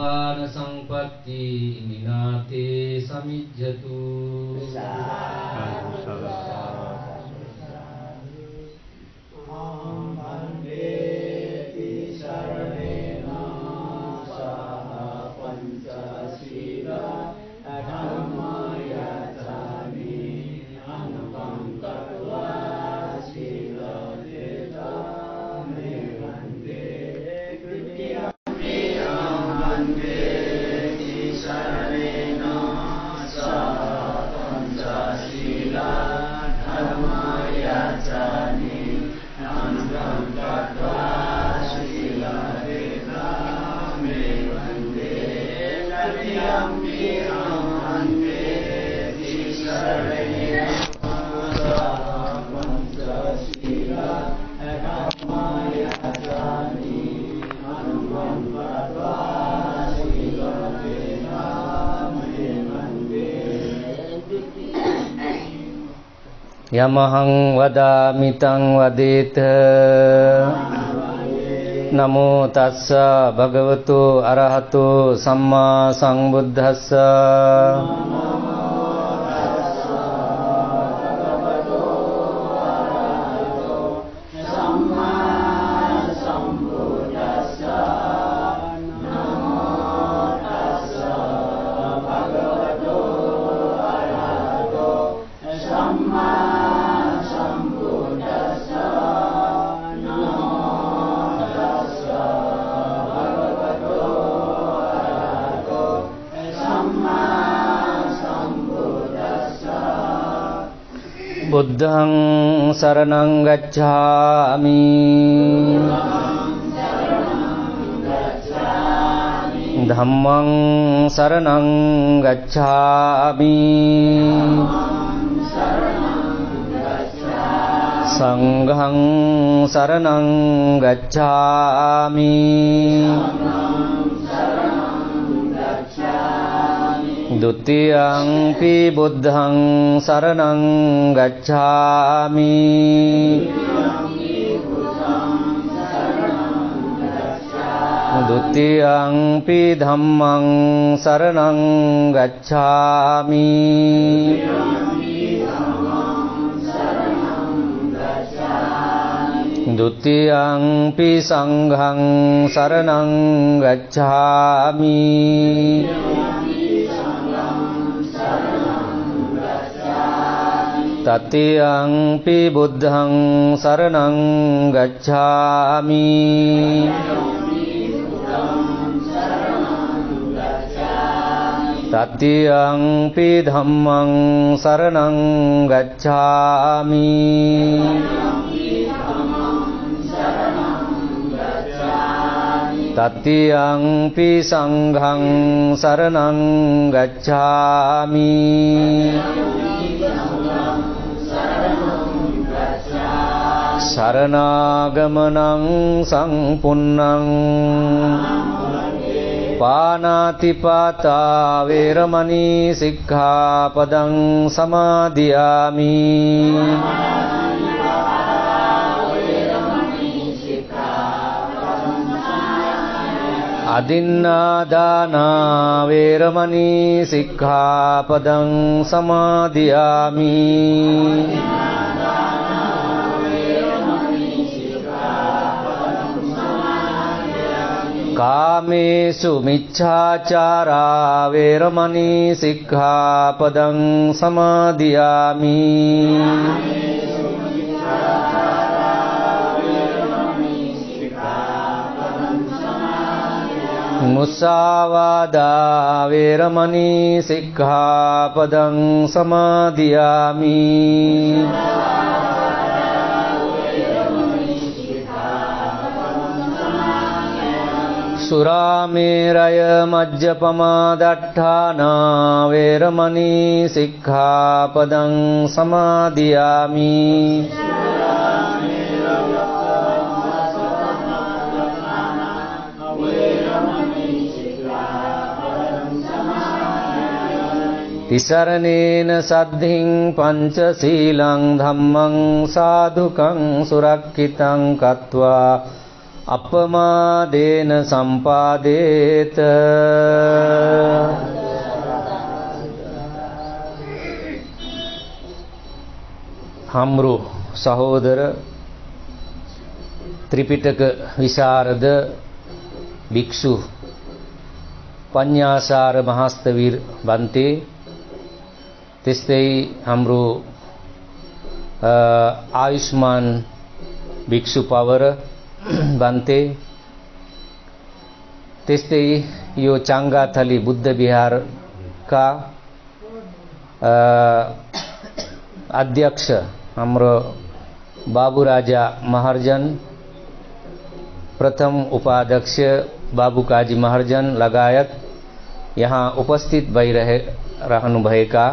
නිබ්බාන සංපත්ති නිනාතේ සමිජ්ජතු යමහං වදාමි තං වදේත නමෝ තස්ස භගවතු අරහතු සම්මා සම්බුද්දස්ස බුද්ධං සරණං ගච්ඡාමි ධම්මං සරණං ගච්ඡාමි සංඝං සරණං ගච්ඡාමි ဒုတိယံ පි බුද්ධං සරණං ගච්ඡාමි ဒုတိယံ පි ධම්මං සරණං ගච්ඡාමි ဒုတိယံ පි සංඝං සරණං ගච්ඡාමි තතියං පි බුද්ධං සරණං ගච්ඡාමි තතියං පි ධම්මං සරණං ගච්ඡාමි තතියං පි සංඝං සරණං ගච්ඡාමි සරණාගමනං සංපුන්නං පානාතිපාතා වේරමණී සික්ඛාපදං සමාදියාමි අදින්නාදානා වේරමණී සික්ඛාපදං සමාදියාමි කාමේසු මිච්ඡාචාරා වේරමණී සික්ඛාපදං සමාදියාමි මුසාවාදා වේරමණී සික්ඛාපදං සමාදියාමි සුරාමේරය මජ්ජපමා දට්ඨානා වේරමණී සික්ඛාපදං සමාදියාමි තිසරණේන සද්ධින් පංචශීලං ධම්මං සාදුකං සුරක්ඛිතං කତ୍වා අපමාදේන සම්පාදේත हमरो सहोदर त्रिपिटक विशारद भिक्षु पन्यासार महास्तवीर बन्ते त्यस्तै हाम्रो आयुष्मान भिक्षु पावर बन्ते त्यस्तै यो चाङ्गाथली बुद्ध विहार का अध्यक्ष हाम्रो बाबू राजा महर्जन, प्रथम उपाध्यक्ष बाबू काजी महर्जन लगायत यहाँ उपस्थित भइरहनुभएका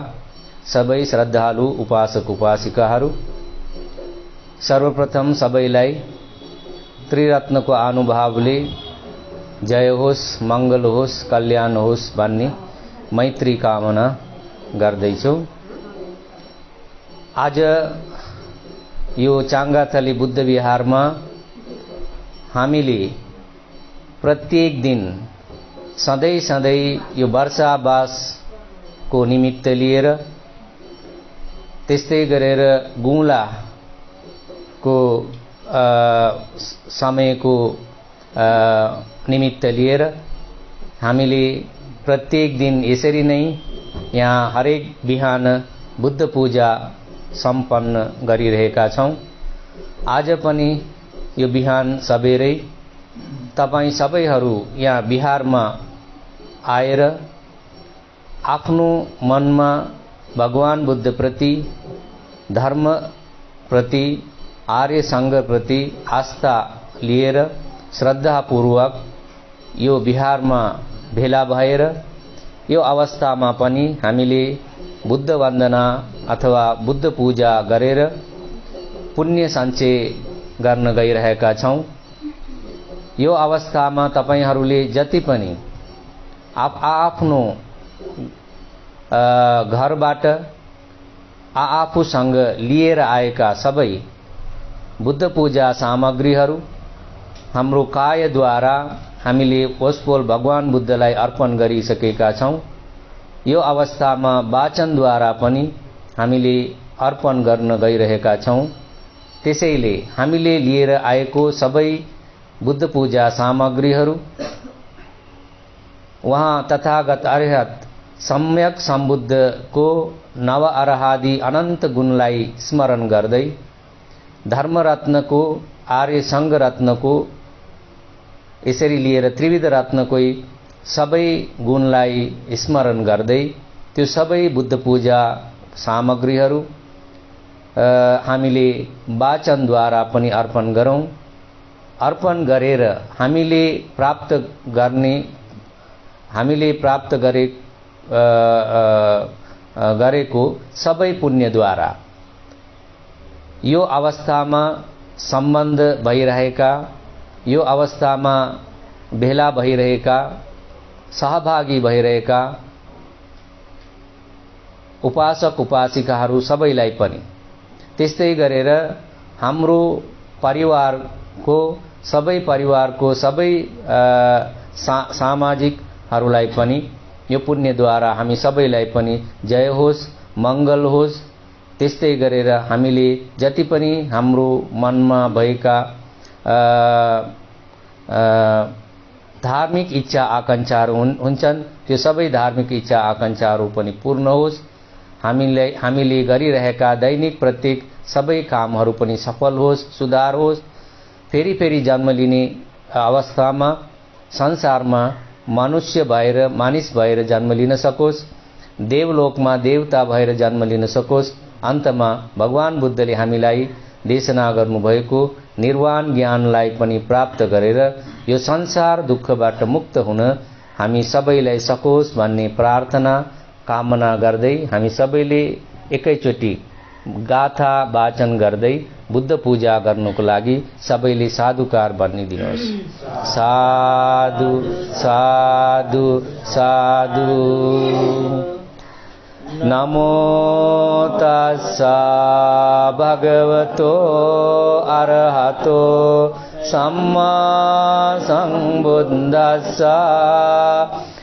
सबै श्रद्धालु उपासक उपासिकाहरू, सर्वप्रथम सबैलाई त्रिरत्नको अनुभावले जय होस्, मंगल होस्, कल्याण होस् भन्ने मैत्री कामना गर्दैछु। आज यो चाङ्गाथली बुद्ध विहारमा हामीले प्रत्येक दिन सधैं यो वर्षावासको निमित्त लिएर, त्यस्तै गरेर गुलाको समयको निमित्त लिएर हामीले प्रत्येक दिन यसरी नै यहाँ हरेक बिहान बुद्ध पूजा सम्पन्न गरिरहेका छौं। आज पनि यो बिहान सबेरै तपाई सबैहरू यहाँ बिहारमा आएर आफ्नो मनमा भगवान बुद्ध प्रति, धर्म प्रति, आर्य संघ प्रति आस्था लिएर श्रद्धापूर्वक यो बिहारमा भेला भएर यो अवस्थामा पनि हामीले बुद्ध वन्दना अथवा बुद्ध पूजा गरेर पुण्य सञ्चय गर्न गइरहेका छौं। यो अवस्थामा तपाईहरूले जति पनि आफ्नो घरबाट आफूसँग लिएर आएका सबै बुद्ध पूजा सामग्रीहरू हाम्रो कायद्वारा हामीले ओस्पोल भगवान बुद्धलाई अर्पण गरिसकेका छौं। यो अवस्थामा वाचनद्वारा पनि हामीले अर्पण गर्न गइरहेका छौं। त्यसैले हामीले लिएर आएको सबै बुद्ध पूजा सामग्रीहरू वहाँ तथागत अरहत सम्यक सम्बुद्धको नव अरहादि अनन्त गुणलाई स्मरण गर्दै, धर्मरत्नको, आर्य संघ रत्नको, यसरी लिएर त्रिविध रत्नकै सबै गुणलाई स्मरण गर्दै त्यो सबै बुद्ध पूजा सामग्रीहरू हामीले वाचनद्वारा पनि अर्पण गरौं। अर्पण गरेर हामीले प्राप्त गरेको सबै पुण्यद्वारा यो अवस्थामा सम्बन्ध भइरहेका, यो अवस्थामा भेला भइरहेका, सहभागी भइरहेका उपासक उपासिकाहरू सबैलाई पनि, त्यस्तै गरेर हाम्रो परिवारको सबै सामाजिकहरूलाई पनि यो पुण्यद्वारा हामी सबैलाई पनि जय होस्, मंगल होस्। त्यस्तै गरेर हामीले जति पनि हाम्रो मनमा भएका धार्मिक इच्छा आकांक्षाहरू हुन्छन्, त्यो सबै धार्मिक इच्छा आकांक्षाहरू पनि पूर्ण होस्। हामीले गरिरहेका दैनिक प्रत्येक सबै कामहरू पनि सफल होस्, सुधार होस्। फेरि जन्म लिने अवस्थामा संसारमा मनुष्य भएर, मानिस भएर जन्म लिन सकोस्, देवलोकमा देवता भएर जन्म लिन सकोस्। अन्तमा भगवान बुद्धले हामीलाई देशना गर्नुभएको निर्वाण ज्ञानलाई पनि प्राप्त गरेर यो संसार दुःखबाट मुक्त हुन हामी सबैलाई सकोस् भन्ने प्रार्थना कामना गर्दै हामी सबैले एकैचोटी गाथा वाचन गर्दै बुद्ध पूजा गर्नुको लागि सबैले साधुकार भनिदिनुहोस्। साधु साधु साधु। नमो तस्सा भगवतो अरहतो සම්මා සම්බුද්දස්සා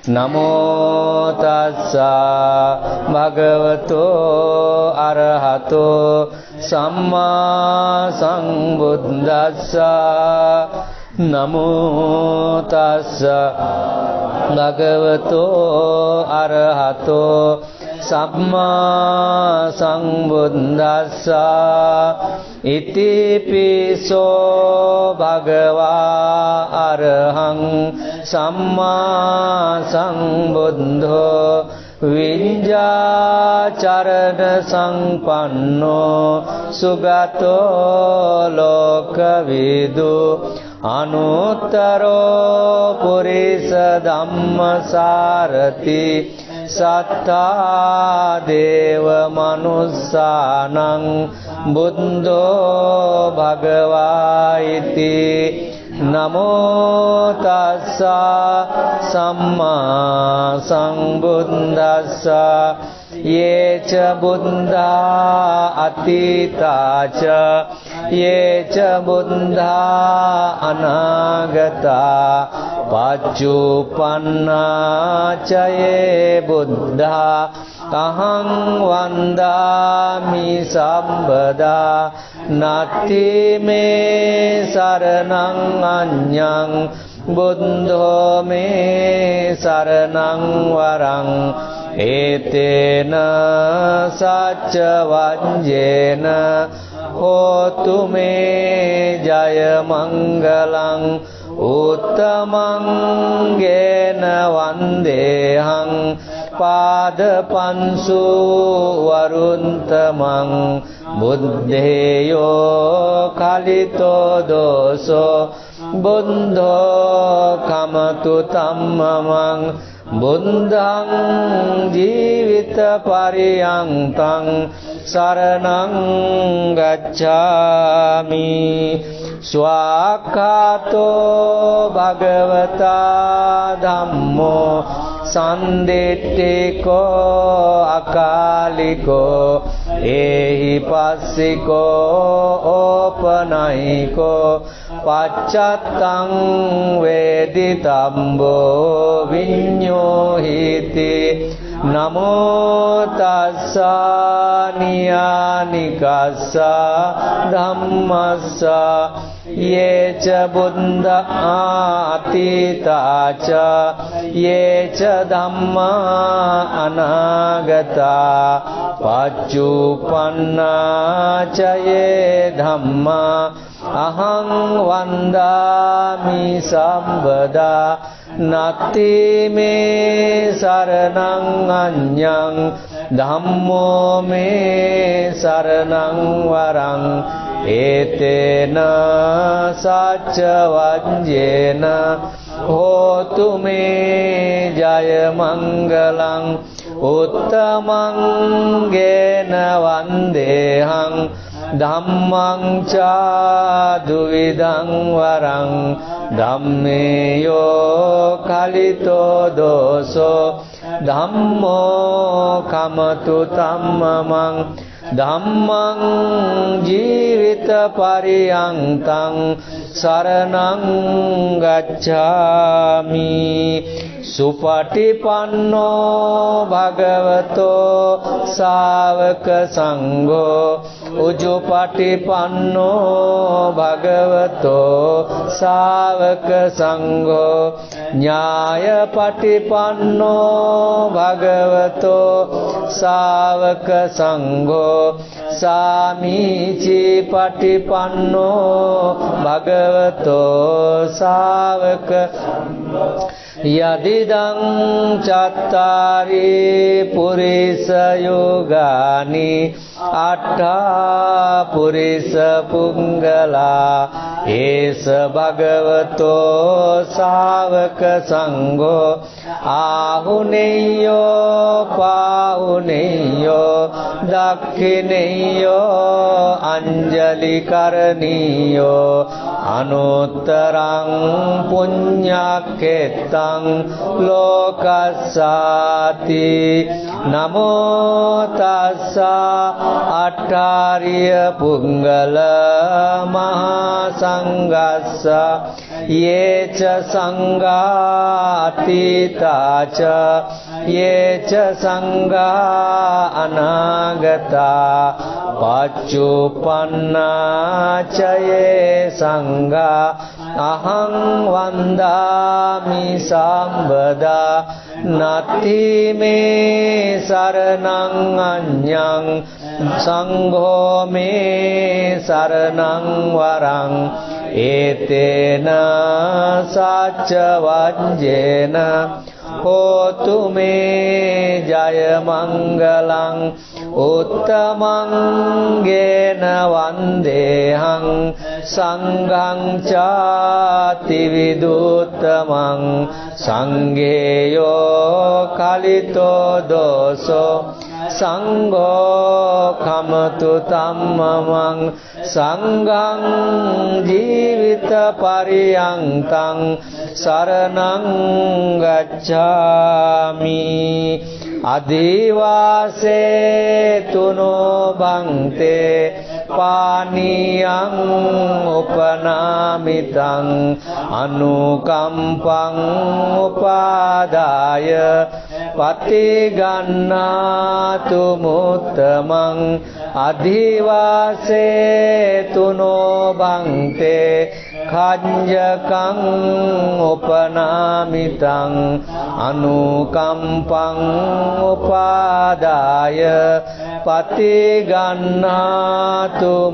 නමෝ තස්සා භගවතෝ අරහතෝ සම්මා සම්බුද්දස්සා නමෝ තස්සා භගවතෝ අරහතෝ සම්මා සම්බුද්දස්සා ඉතිපිසෝ භගවා අරහං සම්මා සම්බුද්ධෝ විඤ්ඤාචරණ සංපන්නෝ සුගතෝ ලෝකවිදු අනුත්තරෝ පුරිස ධම්මසාරති සත්තා දේව මනුස්සානං බුද්ධෝ භගවායිති නමෝ තස්සා සම්මා සම්බුද්දස්සා යේච බුද්ධා අතීතාච යේච බුද්ධා අනාගතා පච්චුපන්නා චයේ බුද්ධා තහං වන්දාමි සම්බදා නත්ති මේ සරණං අඤ්ඤං බුද්ධෝ මේ සරණං වරං ඒතේන සච්ච වංජේන හෝතු මේ ජය මංගලං උත්තමං ගේන වන්දේහං පාදපන්සු වරුන්තමං බුද්ධේයෝ කලිතෝ දෝසෝ බුද්ධෝ කමතු තම්මමං බුද්ධං ජීවිත පරියන්තං සරණං ගච්ඡාමි ස්වාක්ඛාතෝ භගවතා ධම්මෝ සම්දිට්ඨිකෝ අකාලිකෝ ඒහි පස්සිකෝ ඕපනයිකෝ පච්චත්තං වේදිතම්බෝ විඤ්ඤෝහිති නමෝ තස්සා නියානිකස්සා ධම්මස්සා යේච බුද්ධ ආතීතාච යේච ධම්මා අනාගතා පච්චුපන්නා චයේ ධම්මා අහං වන්දාමි සම්බදා නත්ති මේ සරණං අඤ්ඤං ධම්මෝ මේ සරණං වරං ඒතේන සච්ච වංජේන හෝතු මේ ජය මංගලං උත්තමං ගේන වන්දේහං ධම්මං චාදුවිදං වරං ධම්මේයෝ කලිතෝ දෝසෝ ධම්මෝ කමතු තම්මමං ධම්මං ජීවිත පරියන්තං සරණං ගච්ඡාමි සුපටිපන්නෝ භගවතෝ ශාවක සංඝෝ උජුපටිපන්නෝ භගවතෝ ශාවක සංඝෝ ඥායපටිපන්නෝ භගවතෝ ශාවක සංඝෝ සාමීචි පටිපන්නෝ භගවතෝ ශාවක යදිදං චත්තාරි පුරිස යෝගානි අට්ඨා පුරිස පුංගලා ඒස භගවතෝ ශාවක සංඝෝ ආහුනේයෝ පාහුනේයෝ දක්ඛිනේයෝ අංජලි කරණීයෝ අනුත්තරං පුඤ්ඤක්ඛෙත්තං ලෝකස්සාති නමෝ තස්ස අට්ඨාරිය පුංගල මහා සංඝස්ස යේච සංඝාතීතාච යේච සංඝා අනාගතා පච්චුප්පන්නා චයේ සංඝා අහං වන්දාමි සම්බදා නත්ති මේ සරණං අඤ්ඤං සංඝෝ මේ සරණං වරං ඒතේන සච්ච වජ්ජේන හෝතු මේ ජය මංගලං උත්තමං ගේන වන්දේහං සංඝං චාති විදුත්තමං සංඝේයෝ කලිතෝ දෝසෝ සංඝෝ කමතු තම්මමං සංඝං ජීවිත පරියන්තං සරණං ගච්ඡාමි අදිවාසේ තුනෝ බන්තේ පානියං උපනාමිතං අනුකම්පං උපාදාය පතිගන්නාතු මුත්තමං අදිවාසේ තුනෝ බන්තේ කඤ්ජකං උපනාමිතං අනුකම්පං උපාදාය පතිගන්නාතු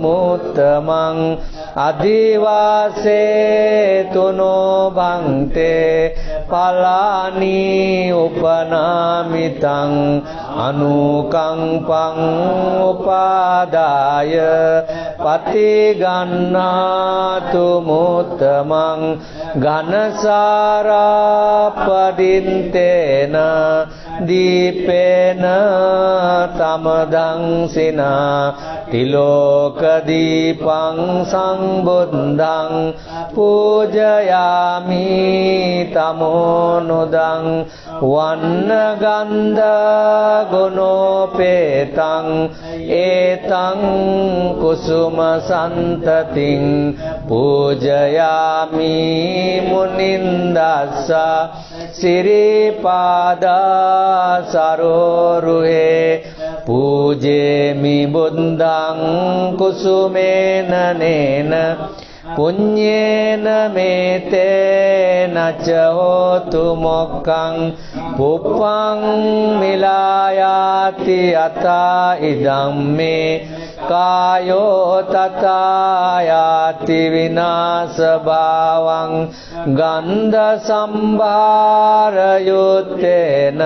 මුත්තමං අදිවාසේ තුනෝ බන්තේ පලානි උපනාමිතං අනුකම්පං උපාදාය පතිගන්නාතු මුත්තමං ඝනසාරපදින්තේන දීපේන තමදංසිනා තිලෝක දීපං සංබුද්ධං පූජයාමි තමෝනුදං වන්න ගන්ධ ගුණෝපේතං ඒතං කුසුම සන්තතින් පූජයාමි මුනින්දස්ස සිරිපාදා සරෝරුහේ පූජේමි බුද්ධං කුසුමේන නේන පුඤ්ඤේන මේතේන ච හෝතු මොක්ඛං පුප්පං මිලායාති අතා ඉදම්මේ කායෝ තථායාති විනාශ භාවං ගන්ධ සම්භාර යුත්තේන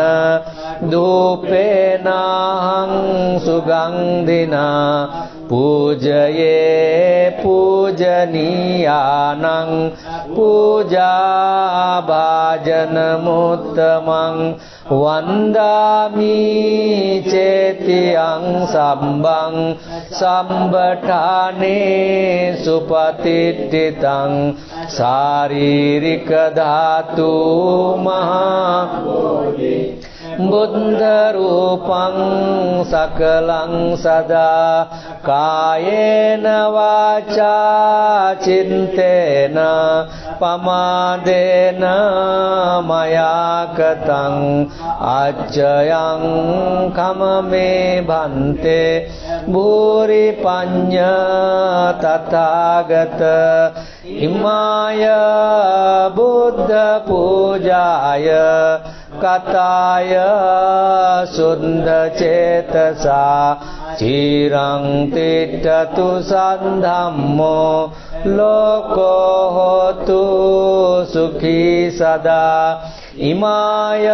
ධූපේනහං සුගන්ධිනා පූජයේ පූජනීයානං පූජා භාජන මුත්තමං වන්දාමි චේතියං සම්බං සම්බඨානේ සුපතිට්ඨිතං ශාරීරික ධාතු මහා බුද්ධ රූපං සකලං සදා කායේන වාචා චින්තේන පමාදේන මයා කතං අච්චයං කමමේ භන්තේ භූරි පඤ්ඤ තථාගත ඉමාය බුද්ධ පූජාය කතාය සුන්ද චේතසා චිරං තිට්ඨතු සද්ධම්මෝ ලෝකෝ හෝතු සුඛී සදා ඉමාය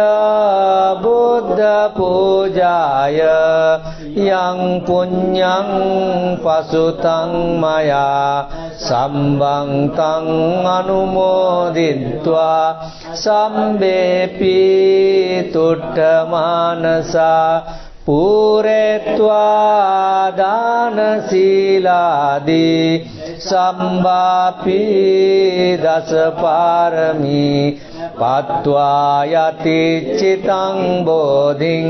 බුද්ධ පූජාය යං පුඤ්ඤං පසුතං මයා සම්බං තං අනුමෝදිත්වා සම්බේපි තුට්ඨමානසා පූරේत्वा දාන සීලාදී සම්බාපි දස පාරමී पत्वा यति चितं बोधिं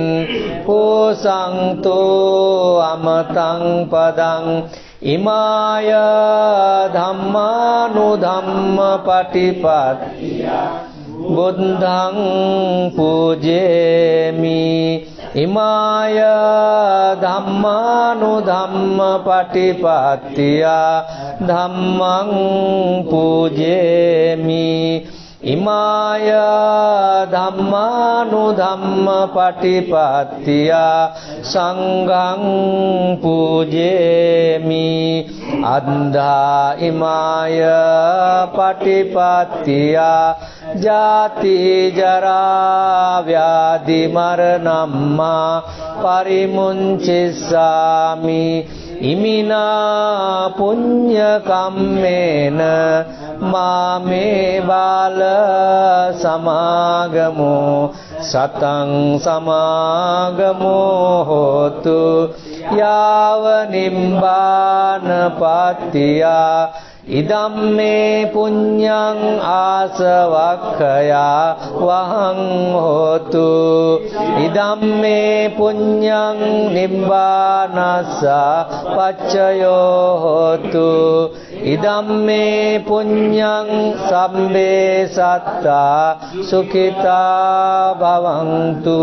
पोषंतो अमतं पदं इमाय धम्मानुधम्म पटिपत्या बुद्धं पूजेमि इमाय धम्मानुधम्म पटिपत्या धम्मं पूजेमि इमाय धम्मानुधम्म पटिपत्या संघं पूजेमि अंधा इमाय पटिपत्या जाति जरा व्याधि मरणम् परिमुञ्चिष्यामि इमिना पुण्यकम्मेन मामे बाल समागमो सतं समागमो होतु यावनिम्बान पत्या इदं मे पुण्यं आसवक्षया वहं होतु इदं मे पुण्यं निब्बानस्य पच्चयो होतु इदं मे पुण्यं सम्बे सत्ता सुखिता भवन्तु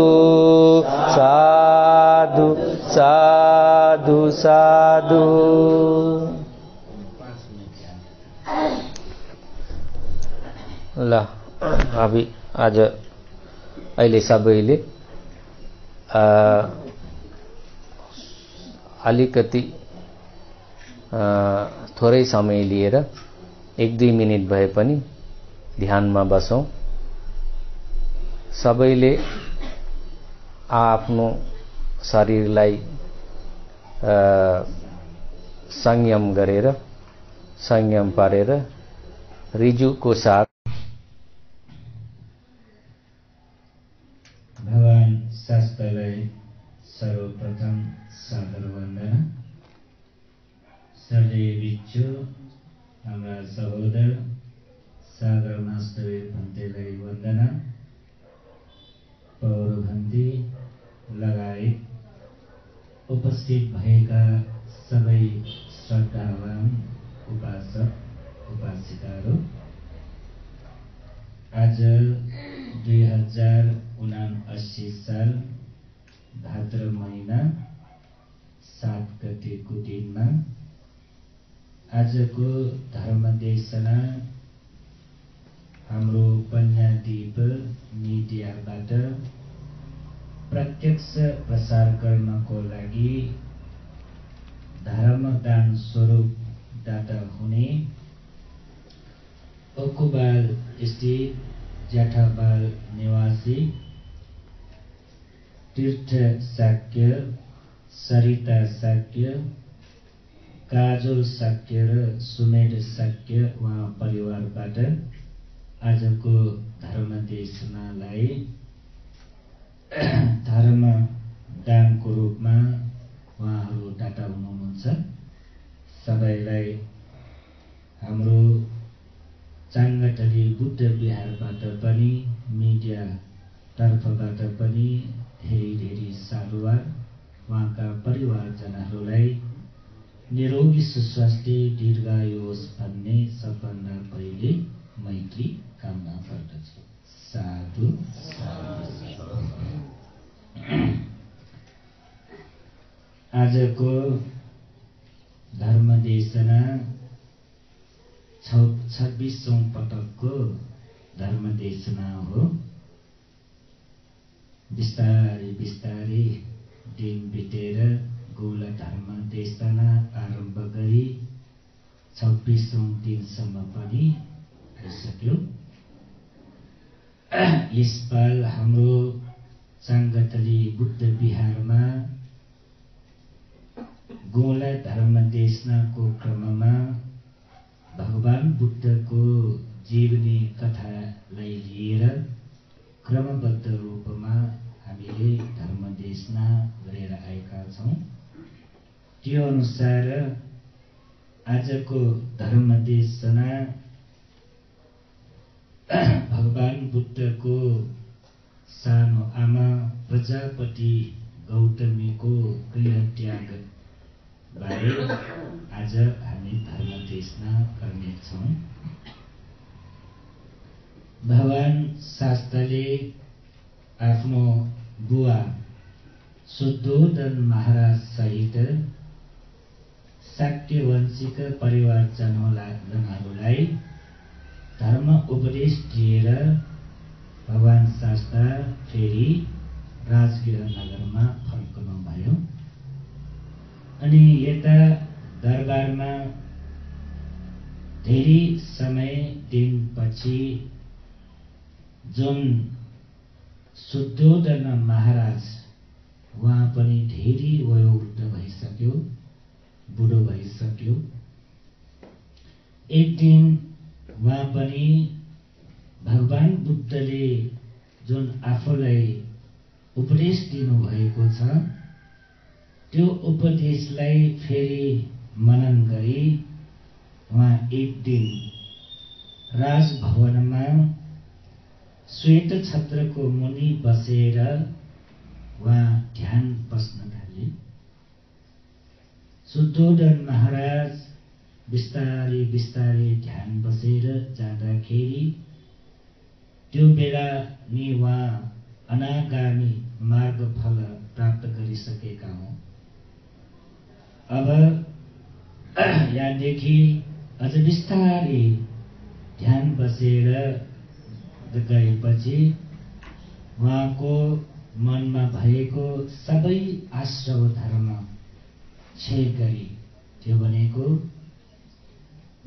साधु साधु साधु। ल अभी आज अहिले सबैले अलिकति थोरै समय लिएर 1-2 मिनेट भए पनि ध्यानमा बसौं। सबैले आफ्नो शरीरलाई संयम गरेर संयम पारेर रिजुको साथ भगवान शास्त्रलाई सर्वप्रथम सादर वन्दना। सर्जय बिच्चु हाम्रा सहोदर सागर मास्टर भन्तेलाई वन्दना। पौर भन्ती लगायत उपस्थित भएका सबै श्रद्धावान उपासक उपासिकाहरू, आज 2079 साल भाद्र महिना 7 गतेको दिनमा आजको धर्मदेशना हाम्रो पन्यादीप मिडियाबाट प्रत्यक्ष प्रसार गर्नको लागि धर्मदान स्वरूपबाट हुने ओकुबाल स्थित ज्याठाबाल निवासी तीर्थ शाक्य, सरिता शाक्य, काजल शाक्य र सुमेर शाक्य उहाँ परिवारबाट आजको धर्मदेशनालाई धर्म दानको रूपमा उहाँहरू डाटा हुनुहुन्छ। सबैलाई हाम्रो चाङ्गाटली बुद्ध विहारबाट पनि मिडिया तर्फबाट पनि धेरै साधुवाद। उहाँका परिवारजनहरूलाई निरोगी सुस्वास्थ्य दीर्घायु होस् भन्ने सबभन्दा पहिले मैत्री कामना गर्दछु। साधु साधु। आजको धर्मदेशना 26औं पटकको धर्मदेशना हो। बिस्तारै दिन बितेर गौल धर्मदेशना आरम्भ गरी 26औं दिनसम्म पनि आइसक्यो। यसपाल हाम्रो चाङ्गाटली बुद्ध विहारमा गौला धर्मदेशनाको क्रममा भगवान बुद्धको जीवनी कथालाई लिएर क्रमबद्ध रूपमा हामीले धर्मदेशना गरेर आएका छौं। त्यो अनुसार आजको धर्मदेशना भगवान बुद्धको सानो आमा प्रजापति गौतमीको गृहत्याग बारे आज हामी धर्म देशना गर्नेछौँ। भगवान शास्त्रले आफ्नो बुवा शुद्धोधन महाराज सहित शाक्यवंशिक परिवारजनहरूलाई धर्म उपदेश दिएर भगवान शास्त्र फेरि राजगृह नगरमा फर्कनुभयो। अनि यता दरबारमा धेरै समय दिनपछि जुन शुद्धोधन महाराज उहाँ पनि धेरै वयोवृद्ध भइसक्यो, बुढो भइसक्यो। एक दिन उहाँ पनि भगवान बुद्धले जुन आफूलाई उपदेश दिनुभएको छ त्यो उपदेशलाई फेरि मनन गरी उहाँ एक दिन राजभवनमा श्वेत छत्रको मुनि बसेर उहाँ ध्यान बस्न थाले। शुद्धोधन महाराज बिस्तारै बिस्तारै ध्यान बसेर जाँदाखेरि त्यो बेला नि उहाँ अनागामी मार्गफल प्राप्त गरिसकेका हुन्। अब यहाँदेखि अझ बिस्तारै ध्यान बसेर गएपछि उहाँको मनमा भएको सबै आश्रव धर्म क्षय गरी, त्यो भनेको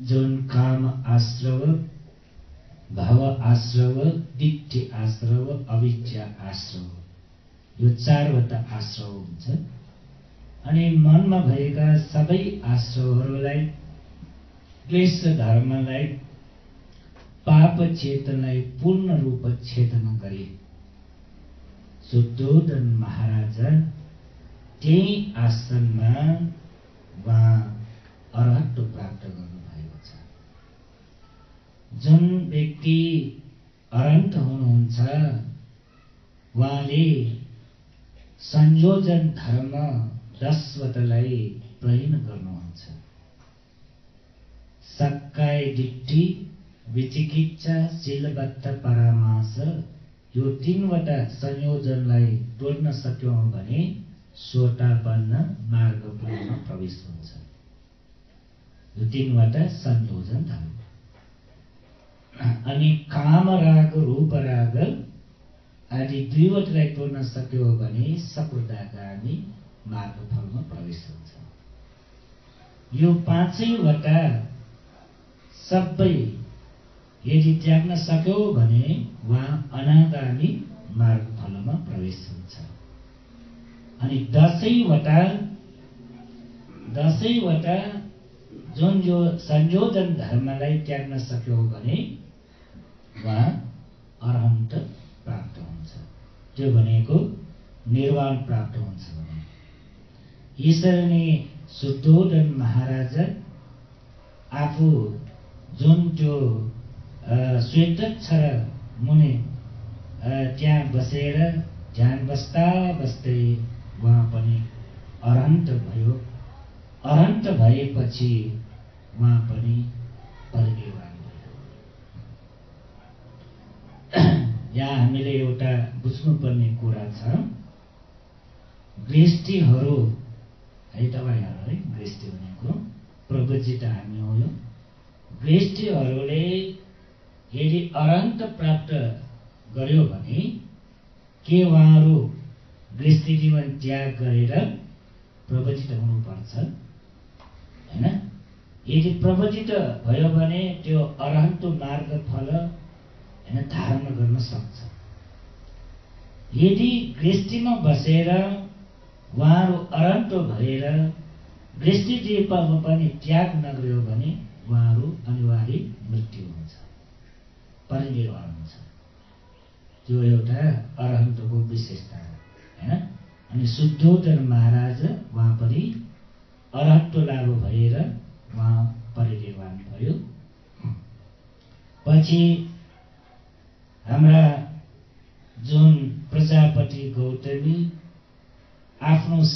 जुन काम आश्रव, भाव आश्रव, दिट्ठी आश्रव, अविद्या आश्रव, यो चारवटा आश्रव हुन्छ। अनि मनमा भएका सबै आश्रवहरूलाई, क्लेश धर्मलाई, पाप चेतनलाई पूर्ण रूप छेदन गरे। शुद्धोधन महाराज त्यही आसनमा उहाँ अरहत्व प्राप्त गर्नुभएको छ। जुन व्यक्ति अरहन्त हुनुहुन्छ उहाँले संयोजन धर्म 10 वटालाई प्रहीन गर्नुहुन्छ। सक्काय दिट्ठी, विचिकित्सा, शीलबद्ध परामास, यो 3 वटा संयोजनलाई तोड्न सक्यौं भने सोतापन्न मार्गमा प्रवेश हुन्छ। यो 3 वटा संयोजन धर्म। अनि काम राग, रूप राग आदि 2 वटालाई तोड्न सक्यो भने सकुदागामी मार्गफलमा प्रवेश हुन्छ। यो 5 वटा सबै यदि त्याग्न सक्यो भने उहाँ अनागामी मार्गफलमा प्रवेश हुन्छ। अनि 10 वटा जुन यो संयोजन धर्मलाई त्याग्न सक्यो भने उहाँ अरहन्त प्राप्त हुन्छ। त्यो भनेको निर्वाण प्राप्त हुन्छ। यसरी नै शुद्धोधन महाराज आफू जुन त्यो श्वेतक्षर मुनि त्यहाँ बसेर ध्यान बस्दा बस्दै उहाँ पनि अरहन्त भयो। अरहन्त भएपछि उहाँ पनि परिनिर्वाण भयो। यहाँ हामीले एउटा बुझ्नुपर्ने कुरा छ, गृहस्थीहरू है, तपाईहरु है, गृहस्थी भनेको प्रवृत्ति हामी हो। यो गृहस्थीहरूले यदि अरहन्त प्राप्त गर्यो भने के उहाँहरू गृहस्थी जीवन त्याग गरेर प्रवचित हुनुपर्छ हैन? यदि प्रवचित भयो भने त्यो अरहन्त मार्ग फल हैन धारण गर्न सक्छ। यदि गृहस्थीमा बसेर उहाँहरू अरहन्त भएर गृहस्थी जीवन पनि त्याग नगर्यो भने उहाँहरू अनिवार्य मृत्यु हुन्छ, परिनिर्वाण हुन्छ। त्यो एउटा अरहन्तको विशेषता हो हैन? अनि शुद्धोधन महाराज उहाँ पनि अरहत्व लाभ भएर उहाँ परिनिर्वाण भयो। पछि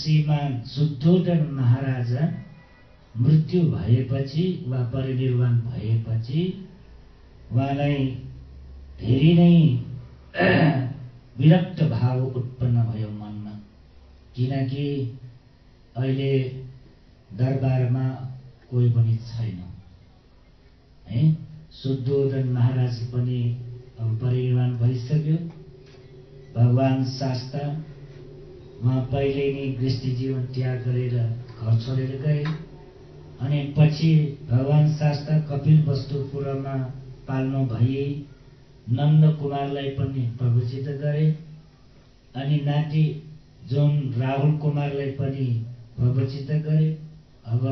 श्रीमान शुद्धोधन महाराजा मृत्यु भएपछि वा परिनिर्वाण भएपछि उहाँलाई धेरै नै विरक्त भाव उत्पन्न भयो मनमा। किनकि अहिले दरबारमा कोही पनि छैन है। शुद्धोधन महाराज पनि अब परिनिर्वाण भइसक्यो। भगवान शास्ता उहाँ पहिले नै गृहस्थी जीवन त्याग गरेर घर छोडेर गए। अनि पछि भगवान शास्ता कपिलवस्तुपुरमा पाल्नु भए। नन्द कुमारलाई पनि प्रवचित गरे। अनि नाति जुन राहुल कुमारलाई पनि प्रवचित गरे। अब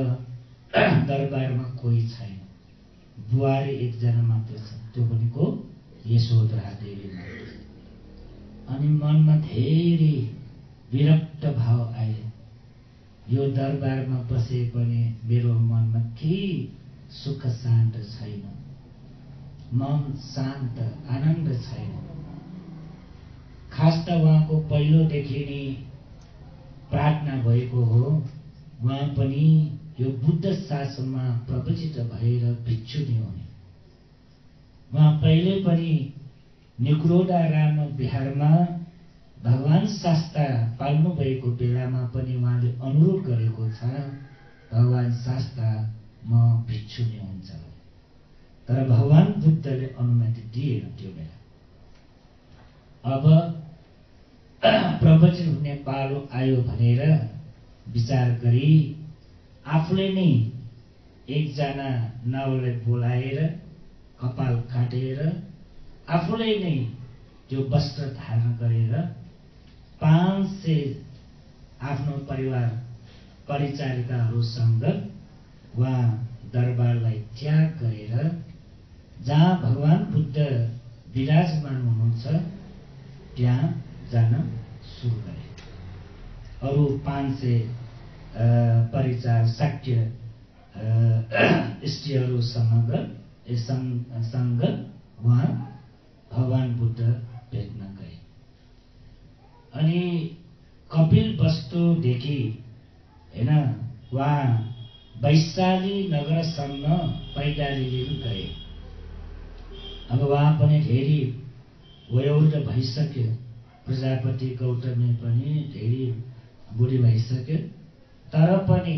दरबारमा कोही छैन, बुहारी एकजना मात्र छ, त्यो पनि को यशोधरा देवी मात्र। अनि मनमा धेरै विरक्त भाव आयो। यो दरबारमा बसे पनि मेरो मनमा केही सुख शान्त छैन, मन शान्त आनन्द छैन। खास त उहाँको पहिलोदेखि नै प्रार्थना भएको हो उहाँ पनि यो बुद्ध शासनमा प्रवचित भएर भिक्षुनी हुने। उहाँ पहिले पनि निग्रोधा राम बिहारमा भगवान शास्ता पाल्नु भएको बेलामा पनि उहाँले अनुरोध गरेको छ, भगवान शास्ता म भिक्षुनी हुन्छ। तर भगवान बुद्धले अनुमति दिएन त्यो बेला। अब प्रवचन हुने पालो आयो भनेर विचार गरी आफूले नै एकजना नाउलाई बोलाएर कपाल काटेर आफूले नै त्यो वस्त्र धारण गरेर 500 आफ्नो परिवार परिचारिकाहरूसँग उहाँ दरबारलाई त्याग गरेर जहाँ भगवान बुद्ध विराजमान हुनुहुन्छ त्यहाँ जान सुरु गरे। अरू 500 परिचार शाक्य स्त्रीहरूसँग उहाँ भगवान बुद्ध भेट्न गए। अनि कपिलवस्तुदेखि हैन उहाँ वैशाली नगरसम्म पैदल गए। अब उहाँ पनि धेरै वयोवृद्ध भइसक्यो। प्रजापति गौतमी पनि धेरै बुढी भइसक्यो। तर पनि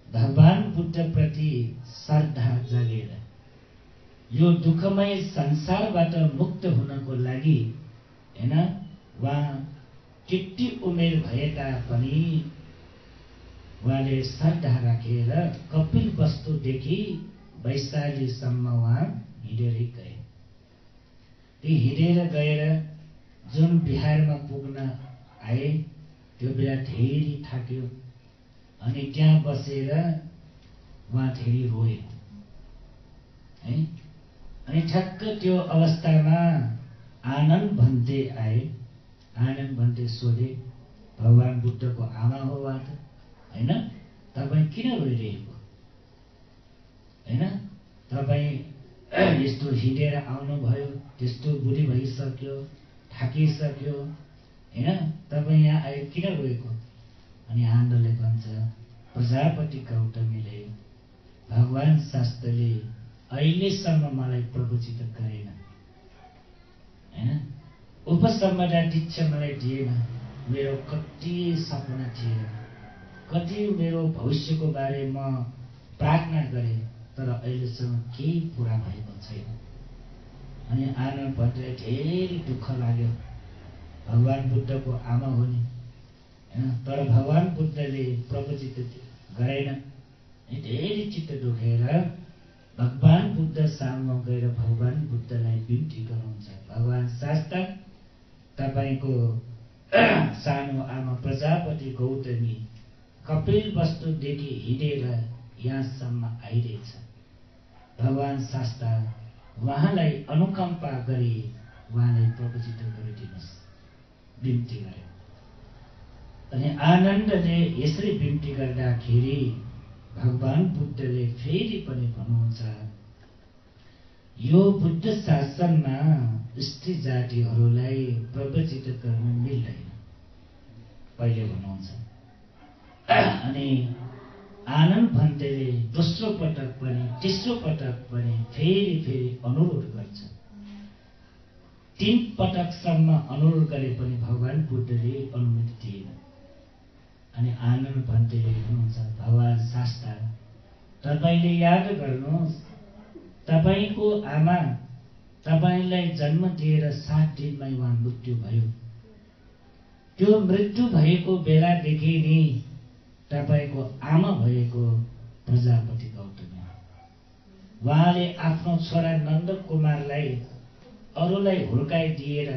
भगवान बुद्ध प्रति श्रद्धा जागेर यो दुःखमय संसारबाट मुक्त हुनको लागि हैन उहाँ त्यति उमेर भए तापनि उहाँले श्रद्धा राखेर कपिलवस्तुदेखि वैशालीसम्म उहाँ हिँडेरै गए। ती हिँडेर गएर जुन बिहारमा पुग्न आए त्यो बेला धेरै थाक्यो। अनि त्यहाँ बसेर उहाँ धेरै रोए है। अनि ठ्याक्क त्यो अवस्थामा आनन्द भन्ते आए। आनन्द भन्ते सोधे, भगवान बुद्धको आमा हो वा त हैन, तपाईँ किन रोइरहेको हैन? तपाईँ यस्तो हिँडेर आउनुभयो, त्यस्तो बुढी भइसक्यो, थाकिसक्यो हैन, तपाईँ यहाँ आए किन रोएको? अनि आनन्दले भन्छ, प्रजापति गौतमीले भगवान शास्त्रले अहिलेसम्म मलाई प्रवचित गरेन हैन, उपसम्पदा दीक्षा मलाई दिएन। मेरो कति सपना थिए, कति मेरो भविष्यको बारे म प्रार्थना गरेँ, तर अहिलेसम्म केही पूरा भएको छैन। अनि आनन्द भन्दै धेरै दुःख लाग्यो। भगवान बुद्धको आमा हो नि हैन, तर भगवान बुद्धले प्रवचित गरेन। धेरै चित्त दुखेर भगवान बुद्ध सामु गएर भगवान बुद्धलाई बिन्ती गर्नुहुन्छ, भगवान शास्ता तपाईको सानो आमा प्रजापति गौतमी कपिलवस्तुदेखि हिँडेर यहाँसम्म आइरहेछ। भगवान शास्ता उहाँलाई अनुकम्पा गरी उहाँलाई प्रवचित गरिदिनुहोस्, बिन्ती गरे। अनि आनन्दले यसरी बिन्ती गर्दाखेरि भगवान बुद्धले फेरि पनि भन्नुहुन्छ, यो बुद्ध शासनमा स्त्री जातिहरूलाई प्रवचित गर्न मिल्दैन। पहिले भन्नुहुन्छ अनि आनन्द भन्तेले दोस्रो पटक पनि तेस्रो पटक पनि फेरि फेरि अनुरोध गर्छ। 3 पटकसम्म अनुरोध गरे पनि भगवान बुद्धले अनुमति दिएन। अनि आनन्द भन्तेले भन्नुहुन्छ, भगवान शास्ता, तपाईले याद गर्नुहोस्, तपाईको आमा तपाईलाई जन्म दिएर 7 दिनमै उहाँ मृत्यु भयो। त्यो मृत्यु भएको बेलादेखि नै तपाईको आमा भएको प्रजापति गौतमी हो। उहाँले आफ्नो छोरा नन्द कुमारलाई अरूलाई हुर्काइदिएर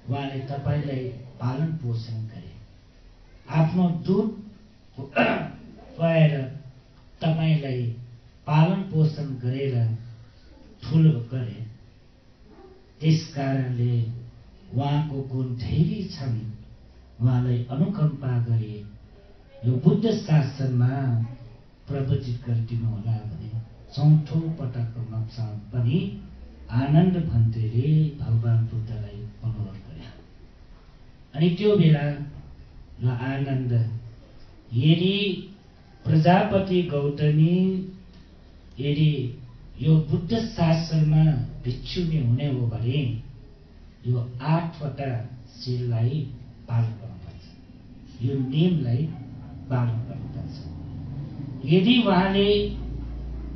उहाँले तपाईलाई पालन पोषण गरे। आफ्नो दुध खुवाएर तपाईलाई पालन पोषण गरेर ठुलो गरे। त्यसकारणले उहाँको गुण धेरै छन्। उहाँलाई अनुकम्पा गरे यो बुद्ध शासनमा प्रवचित गरिदिनु होला भने 4थो पटकमा पनि आनन्द भन्तेले भगवान बुद्धलाई अनुरोध गरे। अनि त्यो बेला ल आनन्द, यदि प्रजापति गौतमी यदि यो बुद्ध शासनमा भिक्षुनी हुने हो भने यो 8वटा शीललाई पालन गर्नुपर्छ, यो नियमलाई पालन गर्नुपर्छ। यदि उहाँले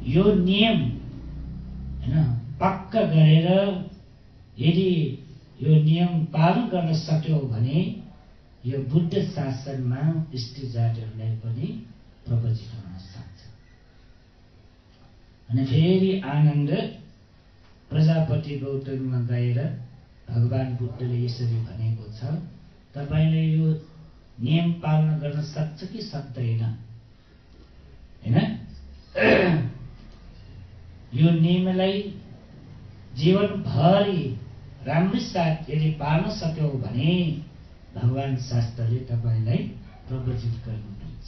यो नियम पक्का गरेर यदि यो नियम पालन गर्न सक्यो भने यो बुद्ध शासनमा स्त्री जातिहरूलाई पनि प्रवचित हुन सक्छ। अनि फेरि आनन्द प्रजापति गौतमीमा गएर भगवान बुद्धले यसरी भनेको छ, तपाईले यो नियम पालन गर्न सक्छ कि सक्दैन? हैन, यो नियमलाई जीवनभरि राम्रै साथ यदि पाल्न सक्यो भने भगवान शास्त्रले तपाईलाई प्रवचित गर्नुहुन्छ।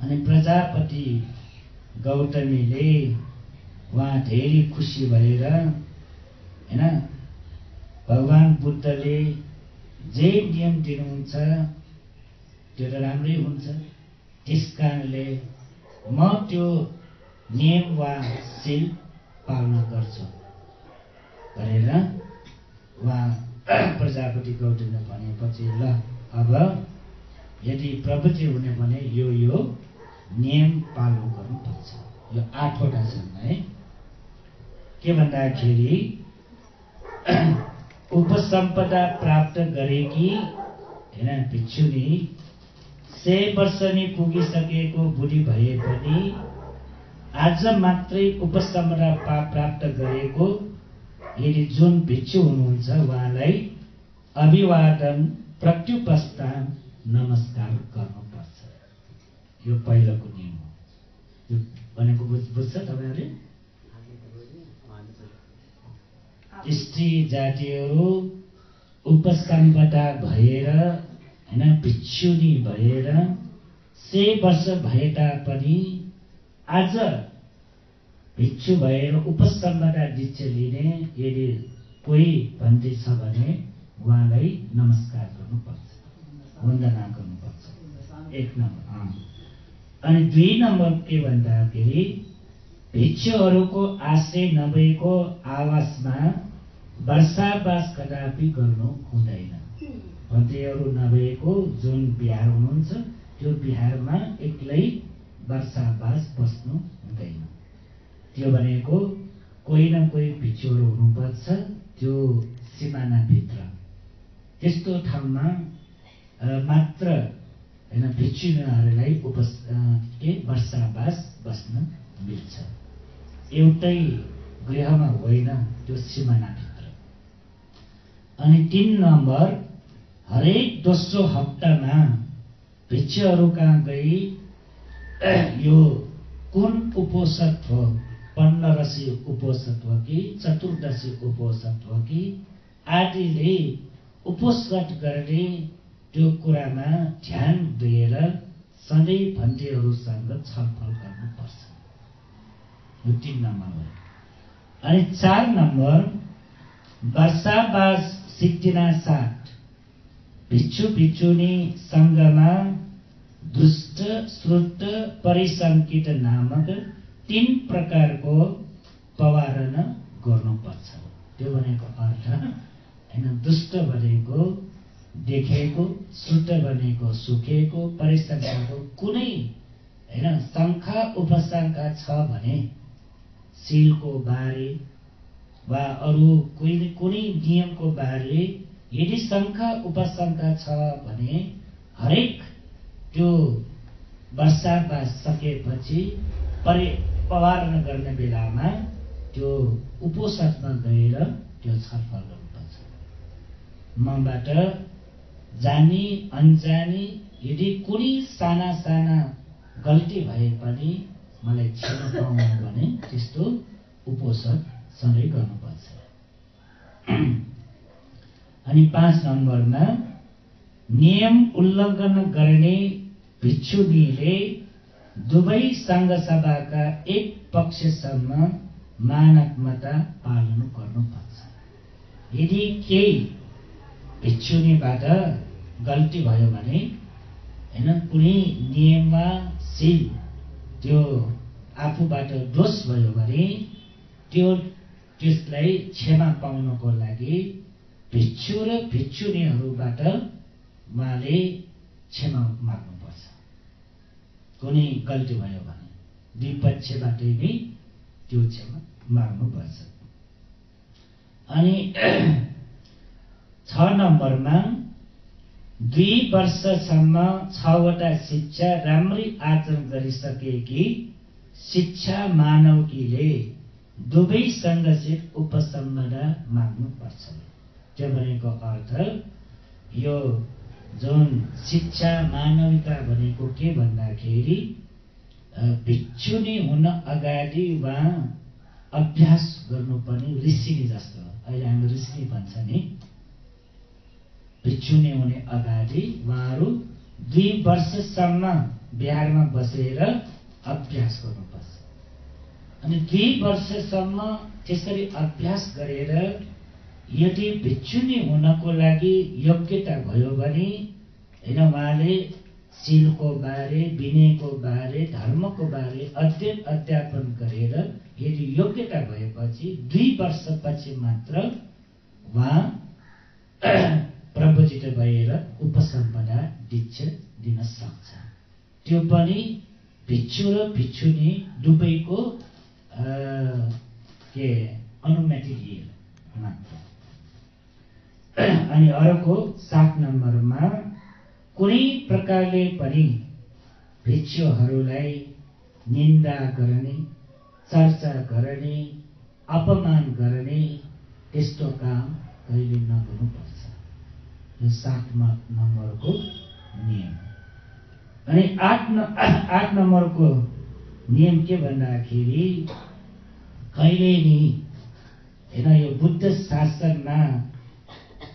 अनि प्रजापति गौतमीले उहाँ धेरै खुसी भएर हैन, भगवान बुद्धले जे नियम दिनुहुन्छ त्यो त राम्रै हुन्छ, त्यसकारणले म त्यो नियम वा शील पालन गर्छु भनेर उहाँ प्रजापति गौतमले भनेपछि ल अब यदि प्रवचन हुने भने यो नियम पालन गर्नुपर्छ। यो 8वटा छन् है। के भन्दाखेरि उपसम्पदा प्राप्त गरेकी हैन भिक्षुनी 100 वर्ष नै पुगिसकेको बुढी भए पनि आज मात्रै उपसम्पदा प्राप्त गरेको यदि जुन भिक्षु हुनुहुन्छ उहाँलाई अभिवादन प्रत्युपस्थान नमस्कार गर्नुपर्छ। यो पहिलोको नियम हो। यो भनेको बुझ्छ तपाईहरुले? स्त्री जातिहरू उपसम्पदा भएर हैन भिक्षुनी भएर 100 वर्ष भए तापनि आज भिक्षु भएर उपसम्पदा दीक्षा लिने यदि कोही भन्दै छ भने उहाँलाई नमस्कार गर्नुपर्छ, वन्दना गर्नुपर्छ। 1 नम्बर। अनि 2 नम्बर के भन्दाखेरि भिक्षुहरूको आश्रय नभएको आवासमा वर्षावास कदापि गर्नु हुँदैन। भन्तेहरू नभएको जुन बिहार हुनुहुन्छ त्यो बिहारमा एक्लै वर्षावास बस्नु हुँदैन। त्यो भनेको कोही न कोही भिक्षुहरू हुनुपर्छ त्यो सिमानाभित्र। त्यस्तो ठाउँमा मात्र हैन भिक्षुहरूलाई वर्षावास बस्न मिल्छ। एउटै गृहमा होइन, त्यो सिमानाभित्र। अनि 3 नम्बर, हरेक दोस्रो हप्तामा भिक्षुहरू कहाँ गई यो कुन उपोषद हो, 15 उपोषद हो कि चतुर्दशी उपोषद हो कि आदिले उपोषद गर्ने त्यो कुरामा ध्यान दिएर सधैँ भन्तेहरूसँग छलफल गर्नुपर्छ। यो 3 नम्बर हो। अनि 4 नम्बर, वर्षावास सिद्धिना साथ भिक्षु भिक्षुनी सँगमा दुष्ट, श्रुत, परिसङ्कित नामक 3 प्रकारको पवारण गर्नुपर्छ। त्यो भनेको अर्थ हैन, दुष्ट भनेको देखेको, श्रुत भनेको सुकेको, परिसङ्कितको कुनै हैन शङ्का उपशङ्का छ भने शीलको बारे वा अरू कुनै नियमको बारे यदि शङ्का उपशङ्का छ भने हरेक त्यो वर्षावास सकेपछि पवारण गर्ने बेलामा त्यो उपोषणमा गएर त्यो छलफल गर्नुपर्छ। मबाट जानी अनजानी यदि कुनै साना साना गल्ती भए पनि मलाई क्षमा पाउनु भने त्यस्तो उपोषण सधैँ गर्नुपर्छ। अनि 5 नम्बरमा नियम उल्लङ्घन गर्ने भिक्षुनीले दुवै सङ्घसभाका एक पक्षसम्म मानवता पालन गर्नुपर्छ। यदि केही भिक्षुनीबाट गल्ती भयो भने हैन कुनै नियममा शील त्यो आफूबाट दोष भयो भने त्यसलाई क्षमा पाउनको लागि भिक्षु र भिक्षुनीहरूबाट उहाँले क्षमा माग्नुपर्छ। कुनै गल्ती भयो भने दुई पक्षबाटै नै त्यो क्षमा माग्नुपर्छ। अनि 6 नम्बरमा 2 वर्षसम्म 6 वटा शिक्षा राम्ररी आचरण गरिसकेकी शिक्षा मानवकीले दुवै सङ्घसित उपसम्मना माग्नुपर्छ। त्यो भनेको अर्थ यो जुन शिक्षा मानविकता भनेको के भन्दाखेरि भिक्षुनी हुन अगाडि उहाँ अभ्यास गर्नुपर्ने ऋषिनी जस्तो, अहिले हामी ऋषिनी भन्छ नि, भिक्षुनी हुने अगाडि उहाँहरू 2 वर्षसम्म बिहारमा बसेर अभ्यास गर्नुपर्छ। अनि 2 वर्षसम्म त्यसरी अभ्यास गरेर यदि भिक्षुनी हुनको लागि योग्यता भयो भने हैन उहाँले शीलको बारे, विनयको बारे, धर्मको बारे अध्ययन अध्यापन गरेर यदि योग्यता भएपछि 2 वर्षपछि मात्र उहाँ प्रवचित भएर उपसम्पदा दीक्षा दिन सक्छ। त्यो पनि भिक्षु र भिक्षुनी दुवैको अनुमति लिएर मात्र। अनि अर्को 7 नम्बरमा कुनै प्रकारले पनि भिक्षुहरूलाई निन्दा गर्ने, चर्चा गर्ने, अपमान गर्ने त्यस्तो काम कहिले नगर्नुपर्छ। यो 7 नम्बरको नियम। अनि 8 नम्बरको नियम के भन्दाखेरि कहिले नि हैन यो बुद्ध शासनमा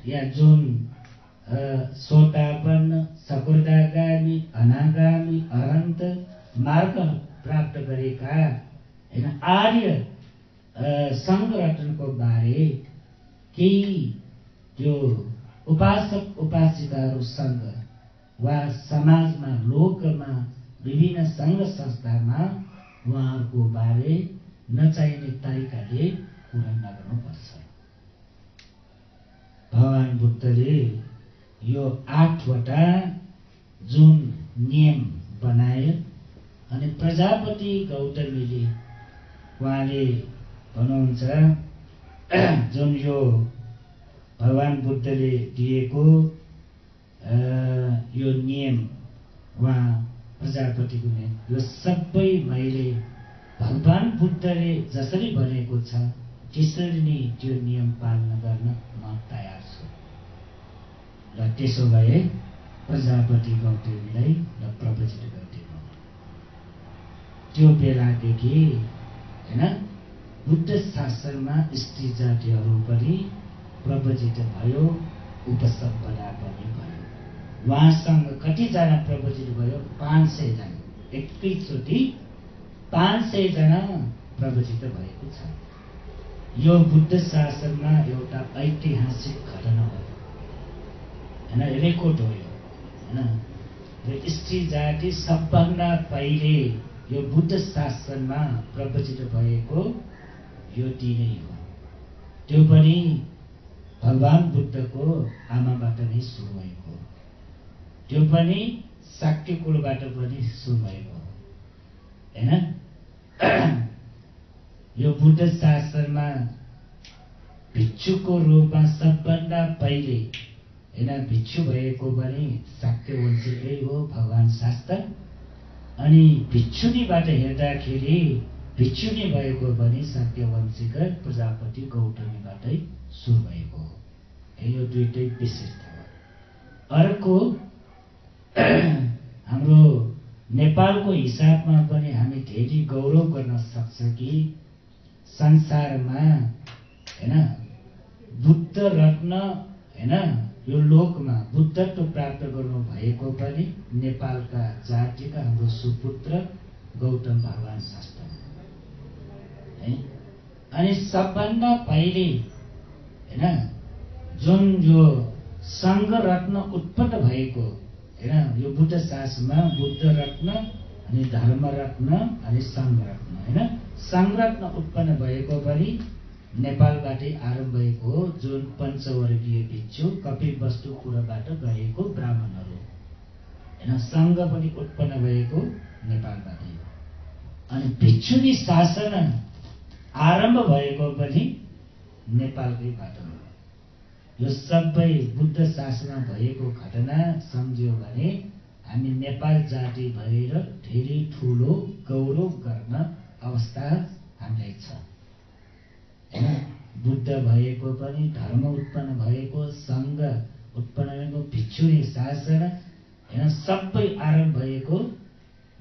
या जुन सोतापन्न, सकुर्दागामी, अनागामी, अरन्त मार्ग प्राप्त गरेका हैन आर्य सङ्घरत्नको बारे केही त्यो उपासक उपासिकाहरूसँग वा समाजमा, लोकमा, विभिन्न सङ्घ संस्थामा उहाँहरूको बारे नचाहिने तरिकाले कुरा नगर्नुपर्छ। भगवान बुद्धले यो 8 वटा जुन नियम बनाए अनि प्रजापति गौतमीले उहाँले भन्नुहुन्छ जुन यो भगवान बुद्धले दिएको यो नियम उहाँ प्रजापतिको नियम यो सबै मैले भगवान बुद्धले जसरी भनेको छ त्यसरी नै त्यो नियम पालन गर्न म तयार छु। र त्यसो भए प्रजापति गौतमीलाई र प्रवचित गरिदिनु। त्यो बेलादेखि हैन बुद्ध शासनमा स्त्री जातिहरू पनि प्रवचित भयो, उपसम्पदा पनि भयो। उहाँसँग कतिजना प्रवचित भयो? 500 जना। एकैचोटि 500 जना प्रवचित भएको छ। यो बुद्ध शासनमा एउटा ऐतिहासिक घटना हो हैन, रेकर्ड हो यो हैन। र स्त्री जाति सबभन्दा पहिले यो बुद्ध शासनमा प्रवचित भएको यो तिनै हो। त्यो पनि भगवान बुद्धको आमाबाट नै सुरु भएको हो। त्यो पनि शाक्य कुलबाट पनि सुरु भएको हो, हैन? यो बुद्ध शासनमा भिक्षुको रूपमा सबभन्दा पहिले हैन भिक्षु भएको पनि शाक्य वंशकै हो भगवान शास्त्र। अनि भिक्षुनीबाट हेर्दाखेरि भिक्षुनी भएको पनि शाक्य वंशीका प्रजापति गौतमीबाटै सुरु भएको हो। यो दुईटै विशेषता हो। अर्को हाम्रो नेपालको हिसाबमा पनि हामी धेरै गौरव गर्न सक्छ कि संसारमा हैन बुद्ध रत्न हैन यो लोकमा बुद्धत्व प्राप्त गर्नु भएको पनि नेपालका जातिका हाम्रो सुपुत्र गौतम भगवान शास्त्र है। अनि सबभन्दा पहिले हैन जुन यो संघ रत्न उत्पन्न भएको हैन यो बुद्ध शासनमा बुद्ध रत्न अनि धर्म रत्न अनि संघ रत्न हैन संघ रत्न उत्पन्न भएको पनि नेपालबाटै आरम्भ भएको हो। जुन पञ्चवर्गीय भिक्षु कपिलवस्तुपुरबाट गएको ब्राह्मणहरू हैन संघ पनि उत्पन्न भएको नेपालबाटै हो। अनि भिक्षुनी शासन आरम्भ भएको पनि नेपालकैबाट हो। यो सबै बुद्ध शासनमा भएको घटना सम्झ्यो भने हामी नेपाल जाति भएर धेरै ठुलो गौरव गर्न अवस्था हामीलाई छ हैन। बुद्ध भएको पनि धर्म उत्पन्न भएको संघ उत्पन्न भएको भिक्षुनी शासन हैन सबै आरम्भ भएको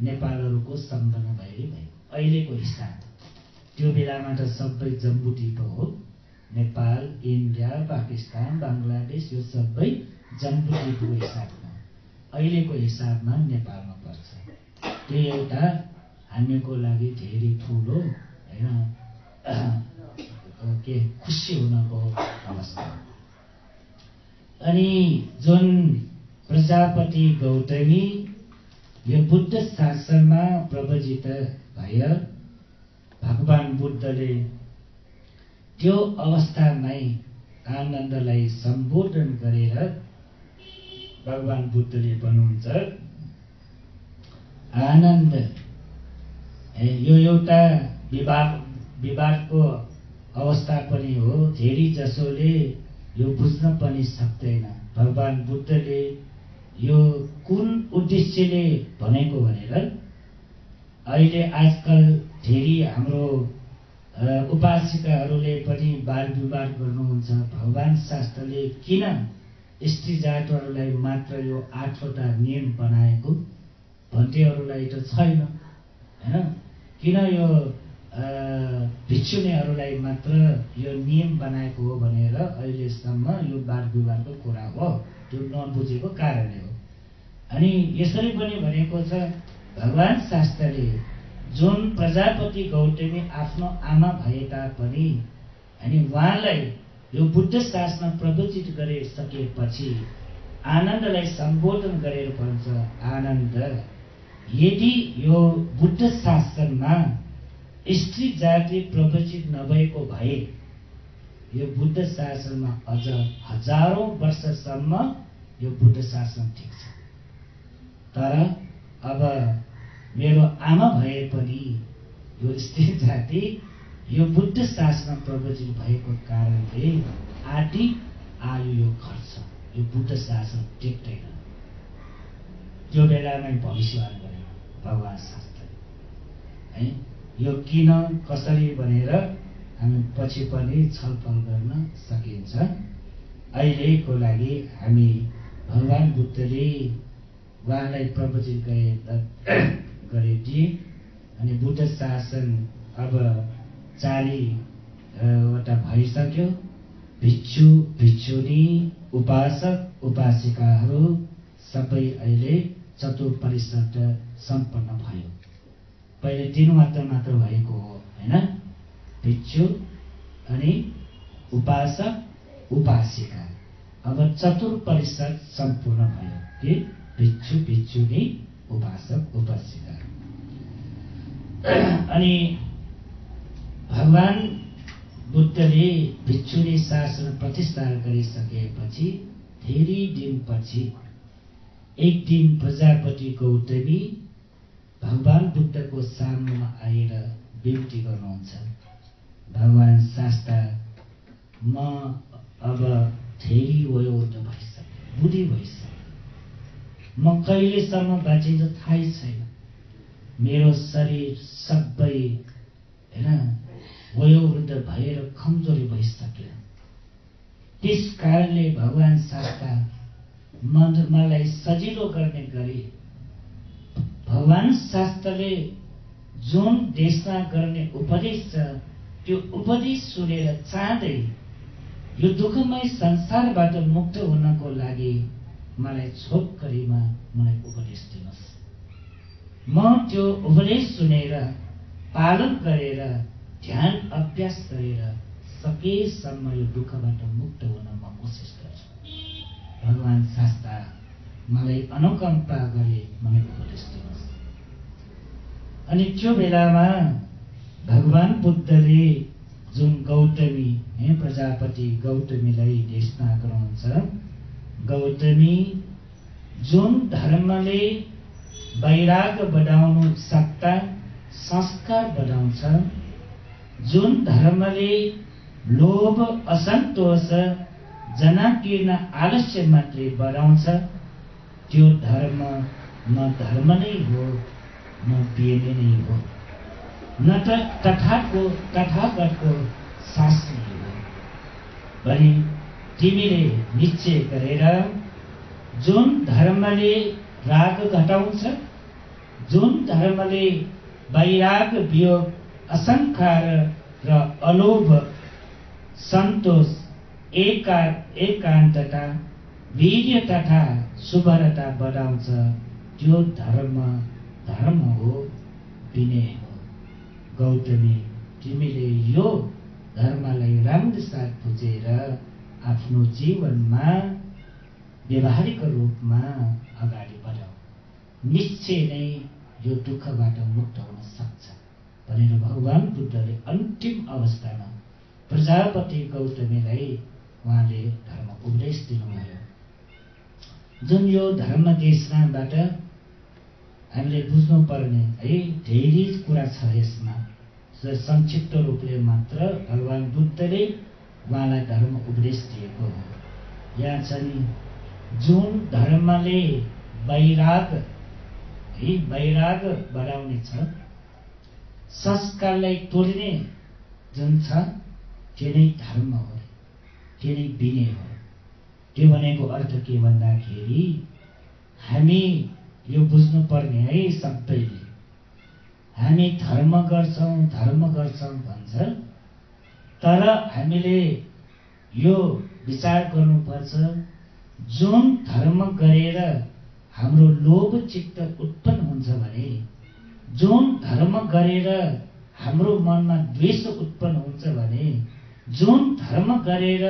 नेपालहरूको सम्पन्न भएरै भएको। अहिलेको हिसाब त्यो बेलामा त सबै जम्बुद्वीप हो। नेपाल इन्डिया पाकिस्तान बङ्गलादेश यो सबै जम्बुद्वीपको हिसाबमा अहिलेको हिसाबमा नेपालमा पर्छ। त्यो एउटा हामीको लागि धेरै ठुलो हैन के खुसी हुनको अवस्था। अनि जुन प्रजापति गौतमी यो बुद्ध शासनमा प्रवचित भए भगवान बुद्धले त्यो अवस्थामै आनन्दलाई सम्बोधन गरेर भगवान बुद्धले भन्नुहुन्छ आनन्द यो एउटा विवादको अवस्था पनि हो। धेरै जसोले यो बुझ्न पनि सक्दैन भगवान बुद्धले यो कुन उद्देश्यले भनेको भनेर। अहिले आजकल धेरै हाम्रो उपासिकाहरूले पनि वाद विवाद गर्नुहुन्छ भगवान शास्त्रले किन स्त्री जातहरूलाई मात्र यो 8वटा नियम बनाएको भन्नेहरूलाई त छैन हैन। किन यो भिक्षुनीहरूलाई मात्र यो नियम बनाएको हो भनेर अहिलेसम्म यो वाद विवादको कुरा हो। त्यो नबुझेको कारणले हो। अनि यसरी पनि भनेको छ भगवान शास्त्रले जुन प्रजापति गौतमी आफ्नो आमा भए तापनि अनि उहाँलाई यो बुद्ध शासनमा प्रवचित गरिसकेपछि आनन्दलाई सम्बोधन गरेर भन्छ आनन्द यदि यो बुद्ध शासनमा स्त्री जाति प्रवचित नभएको भए यो बुद्ध शासनमा अझ हजारौं वर्षसम्म यो बुद्ध शासन ठिक छ। तर अब मेरो आमा भए पनि यो स्त्री जाति यो बुद्ध शासनमा प्रवचित भएको कारणले आदि आयु यो खर्च यो बुद्ध शासन टेक्दैन। त्यो बेलामै भविष्यवाणी गरे भगवान शास्त्रले है। यो किन कसरी भनेर हामी पछि पनि छलफल गर्न सकिन्छ। अहिलेको लागि हामी भगवान बुद्धले उहाँलाई प्रवचित गरेदिए अनि बुद्ध शासन अब 40वटा भइसक्यो। भिक्षु भिक्षुनी उपासक उपासिकाहरू सबै अहिले चतुर्परिषद सम्पन्न भयो। पहिले 3 मात्र भएको हो हैन। भिक्षु अनि उपासक उपासिका अब चतुर्परिषद सम्पूर्ण भयो कि भिक्षु भिक्षुनी उपासक उपासिका। अनि भगवान बुद्धले भिक्षुनी शासन प्रतिष्ठा गरिसकेपछि धेरै दिनपछि एक दिन प्रजापति गौतमी भगवान बुद्धको सामुमा आएर बिन्ती गर्नुहुन्छ, भगवान शास्ता, म अब धेरै वयोवृद्ध भइसकेँ, बुढी भइसकेँ, म कहिलेसम्म बाँचिन्छ थाहै छैन, मेरो शरीर सबै वयोवृद्ध भएर कमजोरी भइसक्यो। त्यस कारणले भगवान शास्ता मलाई सजिलो गर्ने गरी भगवान शास्त्रले जुन देशमा गर्ने उपदेश छ त्यो उपदेश सुनेर चाहँदै यो दुःखमय संसारबाट मुक्त हुनको लागि मलाई छोटकरीमा मलाई उपदेश दिनुहोस्। म त्यो उपदेश सुनेर पालन गरेर ध्यान अभ्यास गरेर सकेसम्म यो दुःखबाट मुक्त हुन म कोसिस गर्छु। भगवान शास्ता मलाई अनुकम्पा गरे मलाई उपदेश दिनुहोस्। अनि त्यो बेलामा भगवान बुद्धले जुन गौतमी प्रजापति गौतमीलाई देशना गराउँछ, गौतमी जुन धर्मले वैराग्य बढाउनु सक्दा संस्कार बढाउँछ, जुन धर्मले लोभ असन्तोष जनाकीर्ण आलस्य मात्रै बढाउँछ, त्यो धर्म न धर्म नै हो न बेने नै हो, न त तथागतको शास्त्र हो। भने तिमीले निश्चय गरेर जुन धर्मले राग घटाउँछ, जुन धर्मले वैराग वियोग असंखार र अलोभ सन्तोष एकान्तता वीर्य तथा शुभ्रता बढाउँछ, त्यो धर्म हो, विनय हो। गौतमी, तिमीले यो धर्मलाई राम्रोसाथ बुझेर आफ्नो जीवनमा व्यवहारिक रूपमा अगाडि बढाऊ, निश्चय नै यो दुःखबाट मुक्त हुन सक्छ भनेर भगवान बुद्धले अन्तिम अवस्थामा प्रजापति गौतमीलाई उहाँले धर्म उपदेश दिनुभयो। जुन यो धर्म देशनाबाट हामीले बुझ्नुपर्ने धेरै कुरा छ यसमा, संक्षिप्त रूपले मात्र भगवान बुद्धले उहाँलाई धर्म उपदेश दिएको हो। यहाँ छ नि, जुन धर्मले वैराग बढाउने छ, संस्कारलाई तोड्ने जुन छ, त्यो नै धर्म हो, त्यो नै विनय हो। त्यो भनेको अर्थ के भन्दाखेरि हामी यो बुझ्नुपर्ने है, सबैले हामी धर्म गर्छौं भन्छ, तर हामीले यो विचार गर्नुपर्छ, जुन धर्म गरेर हाम्रो लोभ चित्त उत्पन्न हुन्छ भने, जुन धर्म गरेर हाम्रो मनमा द्वेष उत्पन्न हुन्छ भने, जुन धर्म गरेर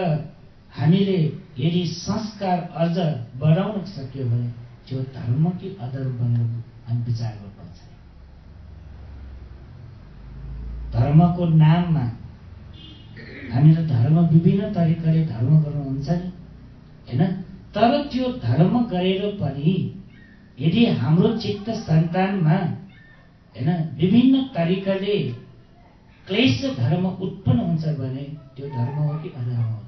हामीले यदि संस्कार अझ बढाउन सक्यो भने त्यो धर्म कि अधर्म भनेर हामी विचार गर्नुपर्छ। धर्मको नाममा हामीले धर्म विभिन्न तरिकाले धर्म गर्नुहुन्छ नि, हैन? तर त्यो धर्म गरेर पनि यदि हाम्रो चित्त सन्तानमा विभिन्न तरिकाले क्लेश धर्म उत्पन्न हुन्छ भने त्यो धर्म हो कि अधर्म हो?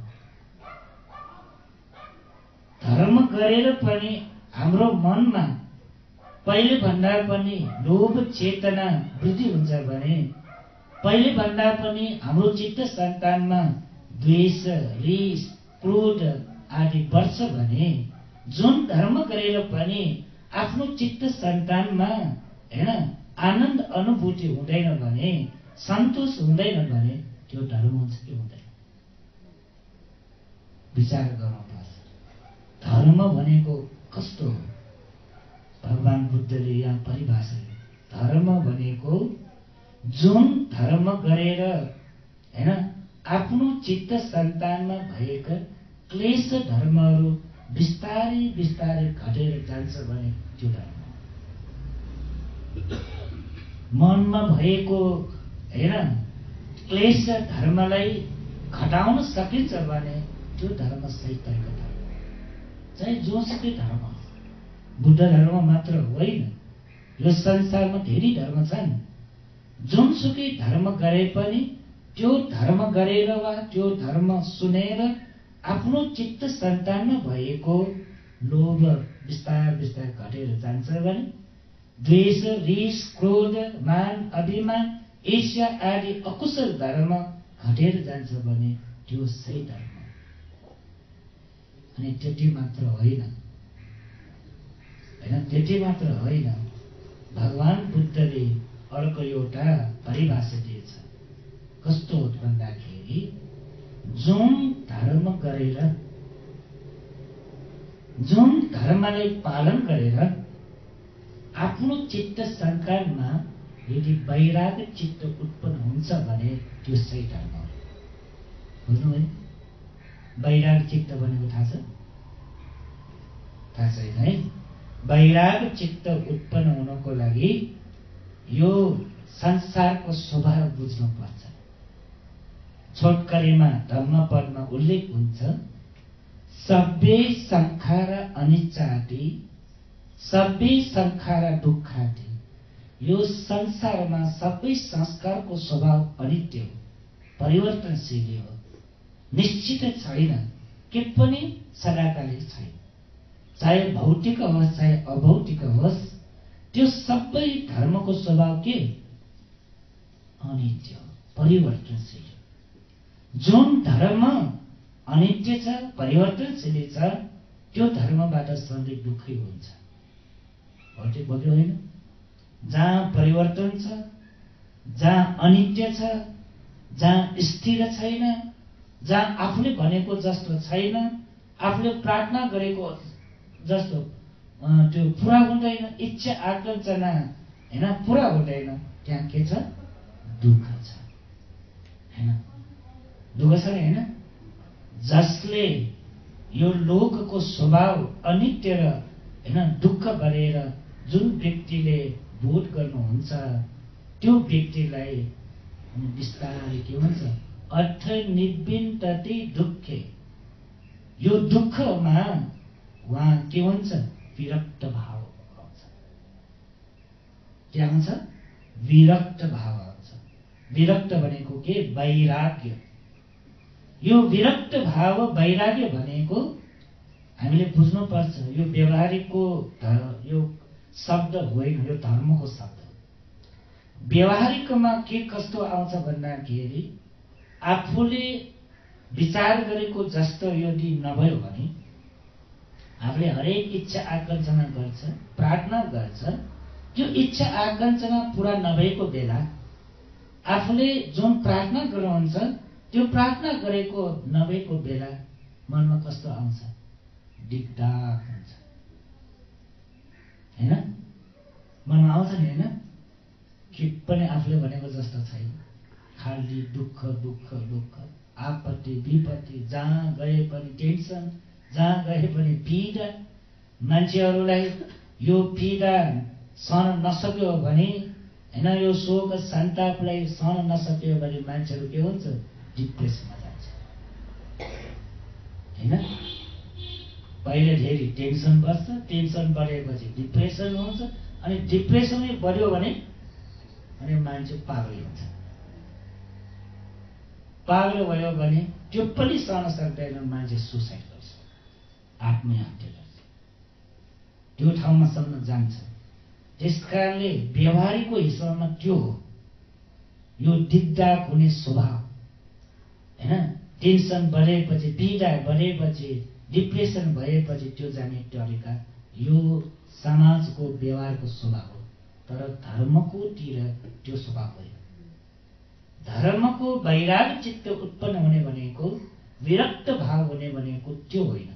धर्म गरेर पनि हाम्रो मनमा पहिले भन्दा पनि लोभ चेतना वृद्धि हुन्छ भने, पहिले भन्दा पनि हाम्रो चित्त सन्तानमा द्वेष, रिस, क्रोध आदि बढ्छ भने, जुन धर्म गरेर पनि आफ्नो चित्त सन्तानमा आनन्द अनुभूति हुँदैन भने, सन्तोष हुँदैन भने त्यो धर्म हुन्छ कि हुँदैन? विचार गर्नुपर्छ। धर्म भनेको कस्तो हो? भगवान बुद्धले यहाँ परिभाषा, धर्म भनेको जुन धर्म गरेर आफ्नो चित्त सन्तानमा भएका क्लेश धर्महरू बिस्तारै बिस्तारै घटेर जान्छ भने त्यो धर्म मनमा भएको हेर क्लेश धर्मलाई घटाउन सकिन्छ भने त्यो धर्म सही तरिका धर्म चाहे जोसुकै धर्म बुद्ध धर्म मात्र होइन यो संसारमा धेरै धर्म छन् जुनसुकै धर्म गरे पनि त्यो धर्म गरेर वा त्यो धर्म सुनेर आफ्नो चित्त सन्तानमा भएको लोभ बिस्तार बिस्तार घटेर जान्छ भने द्वेष रिस क्रोध मान अभिमान ईर्ष्या आदि अकुशल धर्म घटेर जान्छ भने त्यो सही धर्म अनि त्यति मात्र होइन त्यति मात्र होइन भगवान बुद्धले अर्को एउटा परिभाषा दिएछ कस्तो हो भन्दाखेरि जुन धर्म गरेर जुन धर्मलाई पालन गरेर आफ्नो चित्त सन्तानमा यदि वैराग चित्त उत्पन्न हुन्छ भने त्यो सही धर्म हो बुझ्नुभयो वैराग चित्त भनेको थाहा छैन है वैराग चित्त उत्पन्न हुनको लागि यो संसारको स्वभाव बुझ्नुपर्छ छोटकरीमा धम्मपदमा उल्लेख हुन्छ सब्बे संखार अनिच्चाति सबै संखार दुःखाति यो संसारमा सबै संस्कारको स्वभाव अनित्य हो परिवर्तनशील हो निश्चित छैन के पनि सदाकालिक छैन चाहे भौतिक होस् चाहे अभौतिक होस् त्यो सबै धर्मको स्वभाव के अनित्य हो परिवर्तनशील जुन धर्म अनित्य छ परिवर्तनशील छ त्यो धर्मबाट सधैँ दुःखै हुन्छ भौतिक बग्यो होइन जहाँ परिवर्तन छ जहाँ अनित्य छ जहाँ स्थिर छैन जहाँ आफूले भनेको जस्तो छैन आफूले प्रार्थना गरेको जस्तो त्यो पुरा हुँदैन इच्छा आकांक्षा हैन पुरा हुँदैन त्यहाँ के छ दुःख छ हैन दुःख छ नि हैन जसले यो लोकको स्वभाव अनित्य र हैन दुःख गरेर जुन व्यक्तिले बोध गर्नुहुन्छ त्यो व्यक्तिलाई बिस्तारै के हुन्छ अर्थ निबिन्तति दुःखे यो दुःखमा वहाँ के हुन्छ विरक्त भाव आउँछ के आउँछ विरक्त भाव आउँछ विरक्त भनेको के वैराग्य यो विरक्त भाव वैराग्य भनेको हामीले बुझ्नुपर्छ यो व्यवहारिकको यो शब्द होइन यो धर्मको शब्द व्यवहारिकमा के कस्तो आउँछ भन्दाखेरि आफूले विचार गरेको जस्तो यदि नभयो भने आफूले हरेक इच्छा आकांक्षा गर्छ प्रार्थना गर्छ त्यो इच्छा आकांक्षा पूरा नभएको बेला आफूले जुन प्रार्थना गर्नुहुन्छ त्यो प्रार्थना गरेको नभएको बेला मनमा कस्तो आउँछ दिक्दार हुन्छ हैन मनमा आउँछ नि हैन के पनि आफूले भनेको जस्तो छैन खाली दुःख दुःख दुःख आपत्ति विपत्ति जहाँ गए पनि टेन्सन जहाँ गए पनि पीडा मान्छेहरूलाई यो पीडा सहन नसक्यो भने हैन यो शोक सन्तापलाई सहन नसक्यो भने मान्छेहरू के हुन्छ डिप्रेसनमा जान्छ हैन पहिले धेरै टेन्सन बढ्छ टेन्सन बढेपछि डिप्रेसन हुन्छ अनि डिप्रेसनै बढ्यो भने अनि मान्छे पागल हुन्छ पागल भयो भने त्यो पनि सहन सक्दैन मान्छे सुसाइड गर्छ आत्महत्या गर्छ त्यो ठाउँमासम्म जान्छ त्यसकारणले व्यवहारिकको हिसाबमा त्यो हो यो दिग्दाग हुने स्वभाव हैन टेन्सन बढेपछि पीडा बढेपछि डिप्रेसन भएपछि त्यो जाने तरिका यो समाजको व्यवहारको स्वभाव हो तर धर्मकोतिर त्यो स्वभाव होइन धर्मको वैराग चित्त उत्पन्न हुने भनेको विरक्त भाव हुने भनेको त्यो होइन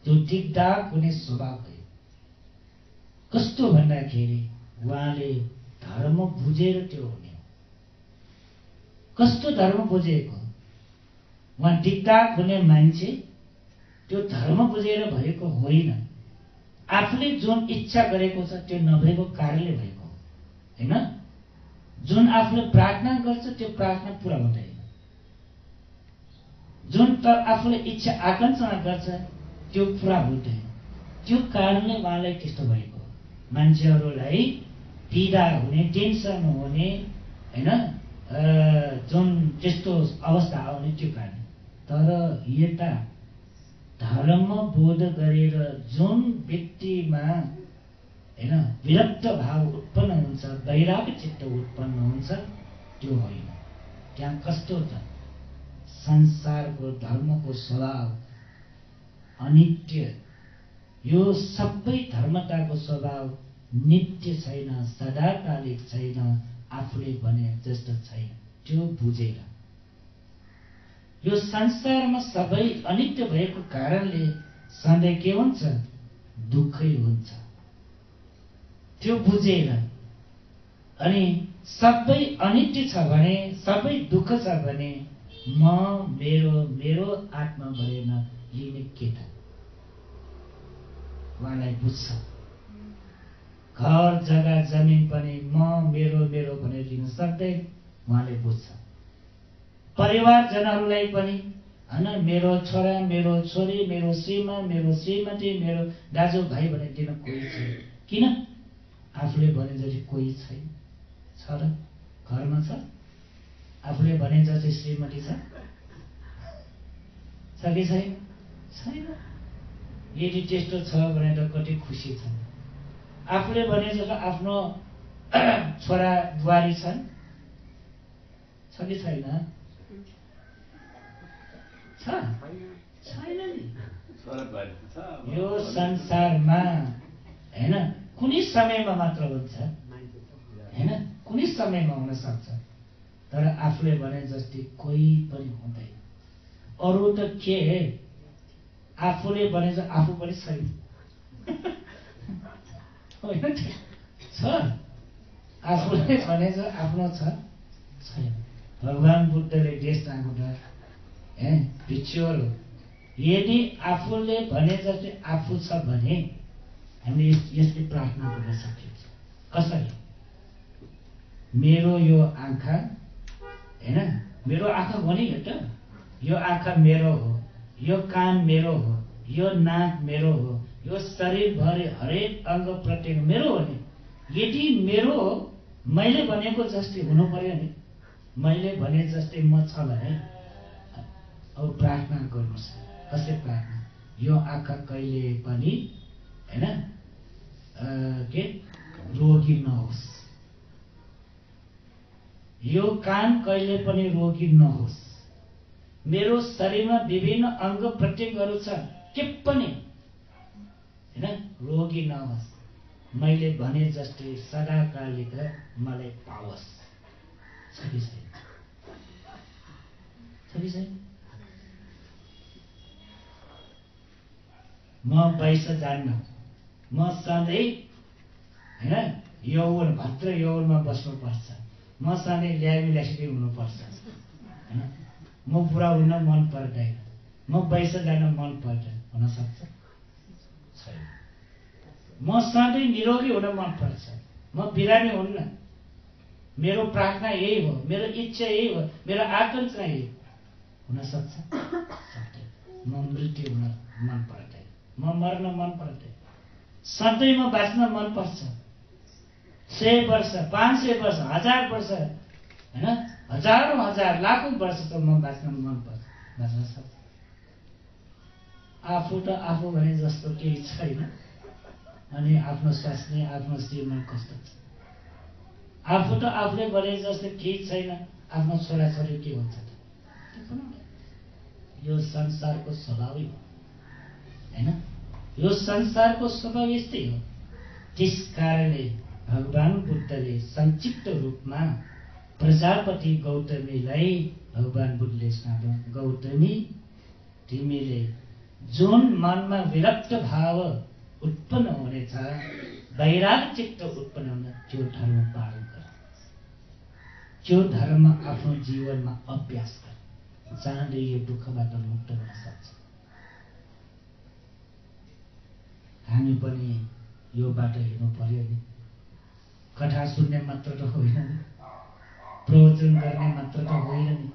त्यो दिग्दाग हुने स्वभाव हो कस्तो भन्दाखेरि उहाँले धर्म बुझेर त्यो हुने हो कस्तो धर्म बुझेको उहाँ दिग्दाग हुने मान्छे त्यो धर्म बुझेर भएको होइन। आफूले जुन इच्छा गरेको छ त्यो नभएको कारणले भएको हो, होइन? जुन आफूले प्रार्थना गर्छ त्यो प्रार्थना पुरा हुँदैन। जुन त आफूले इच्छा आकांक्षा गर्छ त्यो पुरा हुँदैन। त्यो कारणले उहाँलाई त्यस्तो भएको हो। मान्छेहरूलाई पीडा हुने, टेन्सन हुने, होइन, जुन त्यस्तो अवस्था आउने त्यो कारण। तर यता धर्म बोध गरेर जुन व्यक्तिमा, होइन, विरक्त भाव उत्पन्न हुन्छ, वैराग्य चित्त उत्पन्न हुन्छ, त्यो होइन। त्यहाँ कस्तो छ? संसारको धर्मको स्वभाव अनित्य। यो सबै धर्मताको स्वभाव नित्य छैन, सदाकालिक छैन, आफूले भने जस्तो छैन। त्यो बुझेर यो संसारमा सबै अनित्य भएको कारणले सधैँ के हुन्छ? दुःखै हुन्छ। त्यो बुझेर अनि सबै अनित्य छ भने, सबै दुःख छ भने म मेरो आत्मा भरेन लिने के त? उहाँलाई बुझ्छ। घर जग्गा जमिन पनि म मेरो भनेर लिन सक्दैन, उहाँले बुझ्छ। परिवारजनहरूलाई पनि, होइन, मेरो छोरा, मेरो छोरी, मेरो श्रीमान, मेरो श्रीमती, मेरो दाजुभाइ भनेर दिन कोही छैन। किन? आफूले भने जति कोही छैन। छ र? घरमा छ? आफूले भने जति श्रीमती छ कि छैन? छैन। यदि त्यस्तो छ भने त कति खुसी छ। आफूले भने जस्तो आफ्नो छोरा बुहारी छन्, छ कि छैन? छैन नि। यो संसारमा, होइन, कुनै समयमा मात्र हुन्छ, होइन, कुनै समयमा हुन सक्छ। तर आफूले भने जस्तै कोही पनि हुँदैन। अरू त के, आफूले भने आफू पनि छैन, होइन? छ, आफूले भने आफ्नो छ, छैन। भगवान बुद्धले देश जाँदा भिक्षुहरू, यदि आफूले भने जस्तै आफू छ भने हामीले यसले प्रार्थना गर्न सकिन्छ। कसरी? मेरो यो आँखा, होइन, मेरो आँखा भने त यो आँखा मेरो हो, यो कान मेरो हो, यो नाक मेरो हो, यो शरीरभरि हरेक अङ्ग प्रत्यङ्ग मेरो हो नि। यदि मेरो हो, मैले भनेको जस्तै हुनु पर्यो नि। मैले भने जस्तै म छ भने अब प्रार्थना गर्नुहोस्। कसरी प्रार्थना? यो आँखा कहिले पनि, होइन, के रोगी नहोस्, यो कान कहिले पनि रोगी नहोस्, मेरो शरीरमा विभिन्न अङ्ग प्रत्यङ्गहरू छ, के पनि, होइन, रोगी नहोस्। मैले भने जस्तै सदाकालिक मलाई पाओस्। छ कि छैन? छ कि छैन? म वैश जान्न, म सधैँ, होइन, यौवन, भद्र यौवनमा बस्नुपर्छ, म सधैँ ल्यासिँदै हुनुपर्छ, होइन, म बुढा हुन मन पर्दैन, म वैश जान मन पर्दैन। हुन सक्छ? छैन। म सधैँ निरोगी हुन मन पर्छ, म बिरामी हुन्न। मेरो प्रार्थना यही हो, मेरो इच्छा यही हो, मेरो आकांक्षा यही हो। हुन सक्छ? सक्दैन। म मृत्यु हुन मन पर्दैन, म मर्न मन पर्दैन, सधैँ म बाँच्न मन पर्छ। 100 वर्ष, 500 वर्ष, 1000 वर्ष, होइन, हजारौं हजार लाखौं वर्षसम्म बाँच्न मन पर्छ। बाँच्न सक्छ? आफू त आफू भने जस्तो केही छैन। अनि आफ्नो स्वास्नी, आफ्नो श्रीमान कस्तो छ? आफू त आफूले भने जस्तो केही छैन, आफ्नो छोराछोरी के हुन्छ त? यो संसारको स्वभावै हो, होइन? यो संसारको स्वभाव यस्तै हो। त्यस कारणले भगवान बुद्धले संक्षिप्त रूपमा प्रजापति गौतमीलाई भगवान बुद्धले सोध्नु, गौतमी, तिमीले जुन मनमा विरक्त भाव उत्पन्न हुनेछ, वैराग्य चित्त उत्पन्न हुने, त्यो धर्म पालन गर, त्यो धर्म आफ्नो जीवनमा अभ्यास गर, जहाँले यो दुःखबाट मुक्त हुन सक्छ। हामी पनि यो बाटो हिँड्नु पर्यो नि। कथा सुन्ने मात्र त होइन नि, प्रवचन गर्ने मात्र त होइन नि।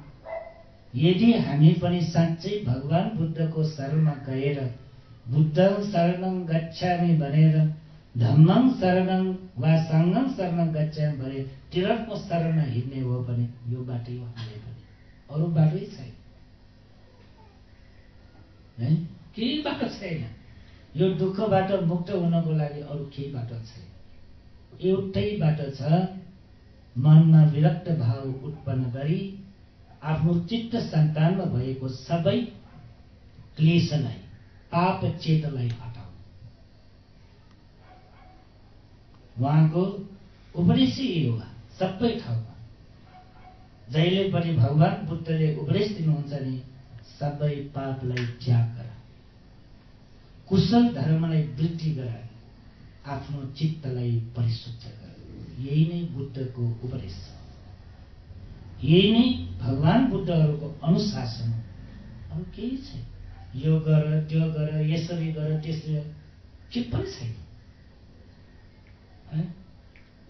यदि हामी पनि साँच्चै भगवान बुद्धको शरणमा गएर बुद्धं शरणं गच्छामि भनेर धम्मं शरणं वा सङ्घं शरणं गच्छामि भने तिनीहरूको शरणमा हिँड्ने हो भने यो बाटो हो हामीले पनि, अरू बाटै छैन है, केही बाटो छैन। यो दुःखबाट मुक्त हुनको लागि अरू केही बाटो छैन। एउटै बाटो छ, मनमा विरक्त भाव उत्पन्न गरी आफ्नो चित्त सन्तानमा भएको सबै क्लेशलाई, पाप चेतलाई हटाउनु। उहाँको उपदेश यही हो सबै ठाउँमा। जहिले पनि भगवान बुद्धले उपदेश दिनुहुन्छ नि, सबै पापलाई त्याग गर, कुशल धर्मलाई वृद्धि गर, आफ्नो चित्तलाई परिशुद्ध गर। यही नै बुद्धको उपदेश छ, यही नै भगवान बुद्धहरूको अनुशासन हो। अरू केही छैन। यो गर, त्यो गर, यसरी गर, त्यसरी के पनि छैन।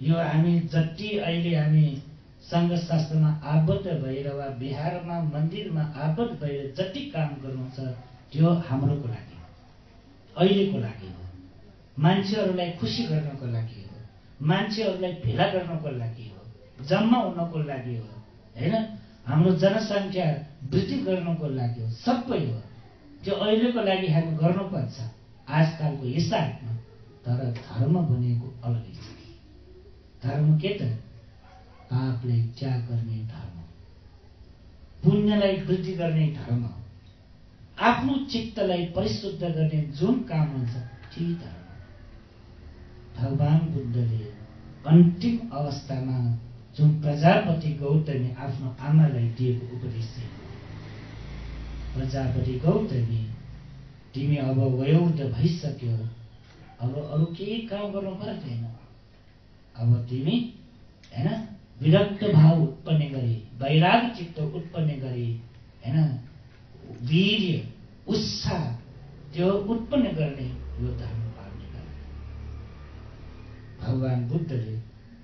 यो हामी जति अहिले हामी सङ्घ शास्त्रमा आबद्ध भएर वा बिहारमा मन्दिरमा आबद्ध भएर जति काम गर्नु छ त्यो हाम्रोको लागि हो, अहिलेको लागि हो, मान्छेहरूलाई खुसी गर्नको लागि हो, मान्छेहरूलाई भेला गर्नको लागि हो, जम्मा हुनको लागि हो, हैन? हाम्रो जनसङ्ख्या वृद्धि गर्नको लागि हो, सबै हो। त्यो अहिलेको लागि हामी गर्नुपर्छ आजकलको हिसाबमा। तर धर्म भनेको अलगै छ। धर्म के त? पापलाई त्याग गर्ने धर्म, पुण्यलाई वृद्धि गर्ने धर्म, आफ्नो चित्तलाई परिशुद्ध गर्ने जुन काम हुन्छ त्यही धर्म। भगवान बुद्धले अन्तिम अवस्थामा जुन प्रजापति गौतमी आफ्नो आमालाई दिएको उपदेश, प्रजापति गौतमी तिमी अब वयोवृद्ध भइसक्यो, अब अरू केही काम गर्नु पर्दैन। अब तिमी हैन विरक्त भाव उत्पन्न गरी, वैराग्य चित्त उत्पन्न गरी, हैन वीर्य उत्साह त्यो उत्पन्न गर्ने यो धर्म पालन गर। भगवान बुद्धले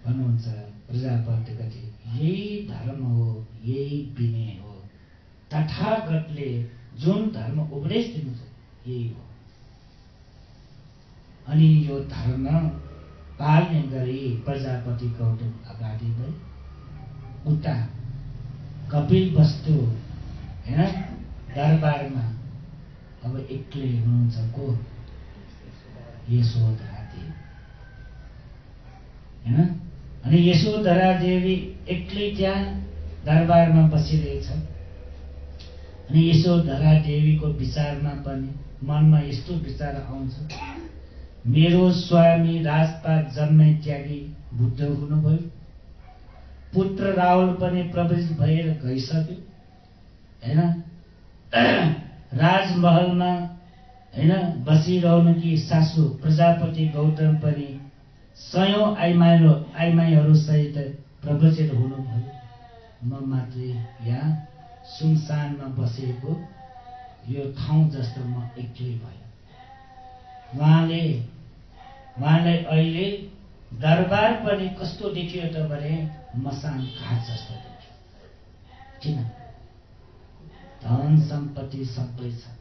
भन्नुहुन्छ प्रजापतिगति यही धर्म हो, यही विनय हो। तथागतले जुन धर्म उपदेश दिनुहुन्छ यही हो। अनि यो धर्म पाल्ने गरी प्रजापति गौतम अगाडि गए। उता कपिल वस्तु हैन दरबारमा अब एक्लै हुनुहुन्छ को? यशोधरा देवी हैन। अनि यशोधरा देवी एक्लै त्यहाँ दरबारमा बसिरहेछ। अनि यशोधरा देवीको विचारमा पनि मनमा यस्तो विचार आउँछ, मेरो स्वामी राजपाट जन्मै त्यागी बुद्ध हुनुभयो, पुत्र राहुल पनि प्रवेश भएर गइसक्यो हैन, राजमहलमा हैन बसिरहनुकी सासू प्रजापति गौतम पनि सयौं आइमाईहरू सहित प्रवचित हुनुभयो। म मात्रै यहाँ सुनसानमा बसेको यो ठाउँ जस्तो म एक्लै भयो। उहाँलाई अहिले दरबार पनि कस्तो देखियो त भने मसान घाट जस्तो देखियो। किन? धन सम्पत्ति सबै छ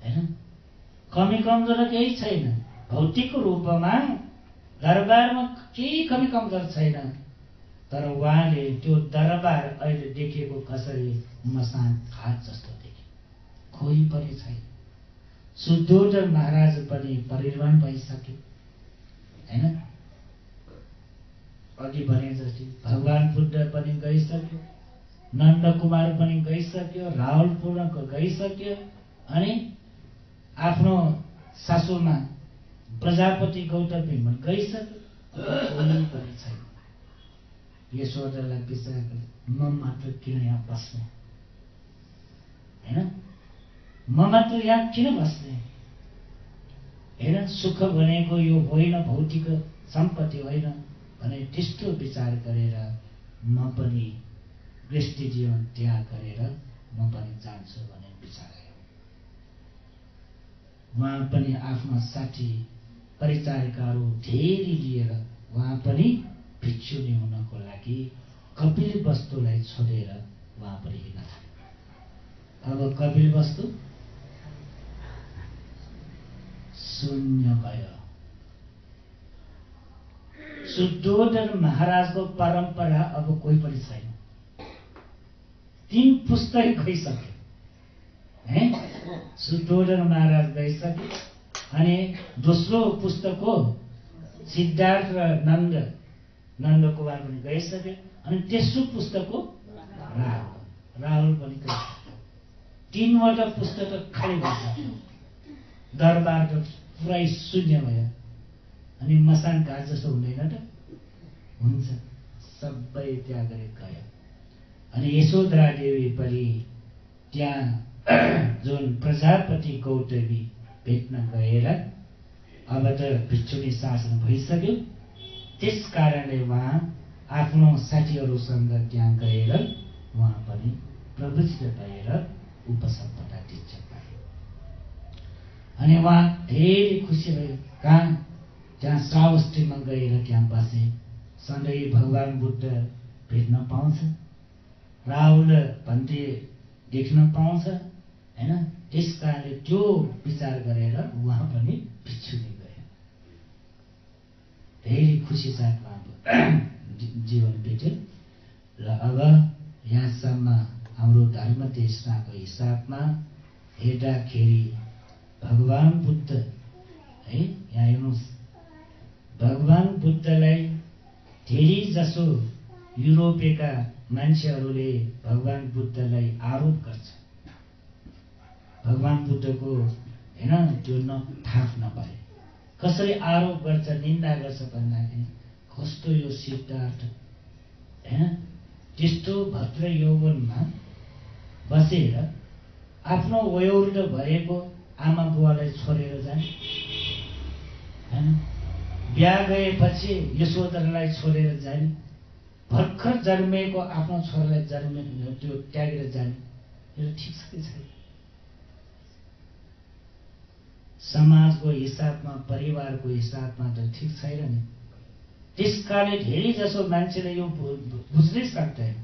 हैन, कमी कमजोर केही छैन। भौतिक रूपमा दरबारमा केही कमी कमजोर छैन। तर उहाँले त्यो दरबार अहिले देखेको कसरी? मसान घाट जस्तो देख्यो, कोही पनि छैन। शुद्धोधन महाराज पनि परिनिर्वाण भइसक्यो हैन। अघि भने जस्तै भगवान बुद्ध पनि गइसक्यो, नन्द कुमार पनि गइसक्यो, राहुल पूर्णको गइसक्यो, अनि आफ्नो सासूमा प्रजापति गौतमी पनि गइसक्यो, कोही पनि छैन। यशोधरालाई विचार गरे म मात्र किन यहाँ बस्ने हैन, म मात्र यहाँ किन बस्ने हैन। सुख भनेको यो होइन, भौतिक सम्पत्ति होइन भने त्यस्तो विचार गरेर म पनि गृहस्थी जीवन त्याग गरेर म पनि जान्छु भन्ने विचार आयो। उहाँ पनि आफ्नो साथी परिचारिकाहरू धेरै लिएर उहाँ पनि भिक्षुनी हुनको लागि कपिलवस्तुलाई छोडेर उहाँ पनि हिँड्न थाले। अब कपिलवस्तु शून्य भयो। शुद्धोधन महाराजको परम्परा अब कोही पनि छैन। 3 पुस्तक गइसक्यो है। शुद्धोधन महाराज गइसक्यो अनि दोस्रो पुस्तक हो सिद्धार्थ र नन्द कुमार पनि गइसक्यो अनि तेस्रो पुस्तक हो राहुल पनि गइसक्यो। 3वटा पुस्तक खाली भइसक्यो। दरबार त पुरै शून्य भयो। अनि मसान घाट जस्तो हुँदैन त? हुन्छ, सबै त्याग गरे गयो। अनि यशोधरा देवी पनि त्यहाँ जुन प्रजापति गौतमी भेट्न गएर अब त भिक्षुनी शासन भइसक्यो। त्यस कारणले उहाँ आफ्नो साथीहरूसँग त्यहाँ गएर उहाँ पनि प्रवृत्त भएर उपसम्पदा दीक्षा पाए। अनि उहाँ धेरै खुसी भयो। कहाँ? त्यहाँ श्रावस्तीमा गएर त्यहाँ बसे। सधैँ भगवान बुद्ध भेट्न पाउँछ, राहुल भन्ते देख्न पाउँछ हैन। त्यस कारणले त्यो विचार गरेर उहाँ पनि भिक्षुनी गए। धेरै खुसी साथमा जीवन बित्यो। र अब यहाँसम्म हाम्रो धर्म देशनाको हिसाबमा हेर्दाखेरि भगवान बुद्ध है, यहाँ हेर्नुहोस्, भगवान बुद्धलाई धेरै जसो युरोपेका मान्छेहरूले भगवान बुद्धलाई आरोप गर्छ। भगवान बुद्धको हैन त्यो थाहा नपाए कसरी आरोप गर्छ, निन्दा गर्छ भन्दाखेरि कस्तो यो सिद्धार्थ हैन त्यस्तो भद्र यौवनमा बसेर आफ्नो वयोवृद्ध भएको आमा बुवालाई छोडेर जाने हैन। बिहा गएपछि यशोधरालाई छोडेर जाने, भर्खर जन्मेको आफ्नो छोरालाई त्यो त्यागेर जाने, यो ठिक छ कि छैन? समाजको हिसाबमा, परिवारको हिसाबमा त ठिक छैन नि। त्यसकारणले धेरै जसो मान्छेले यो बुझ्नै सक्दैन।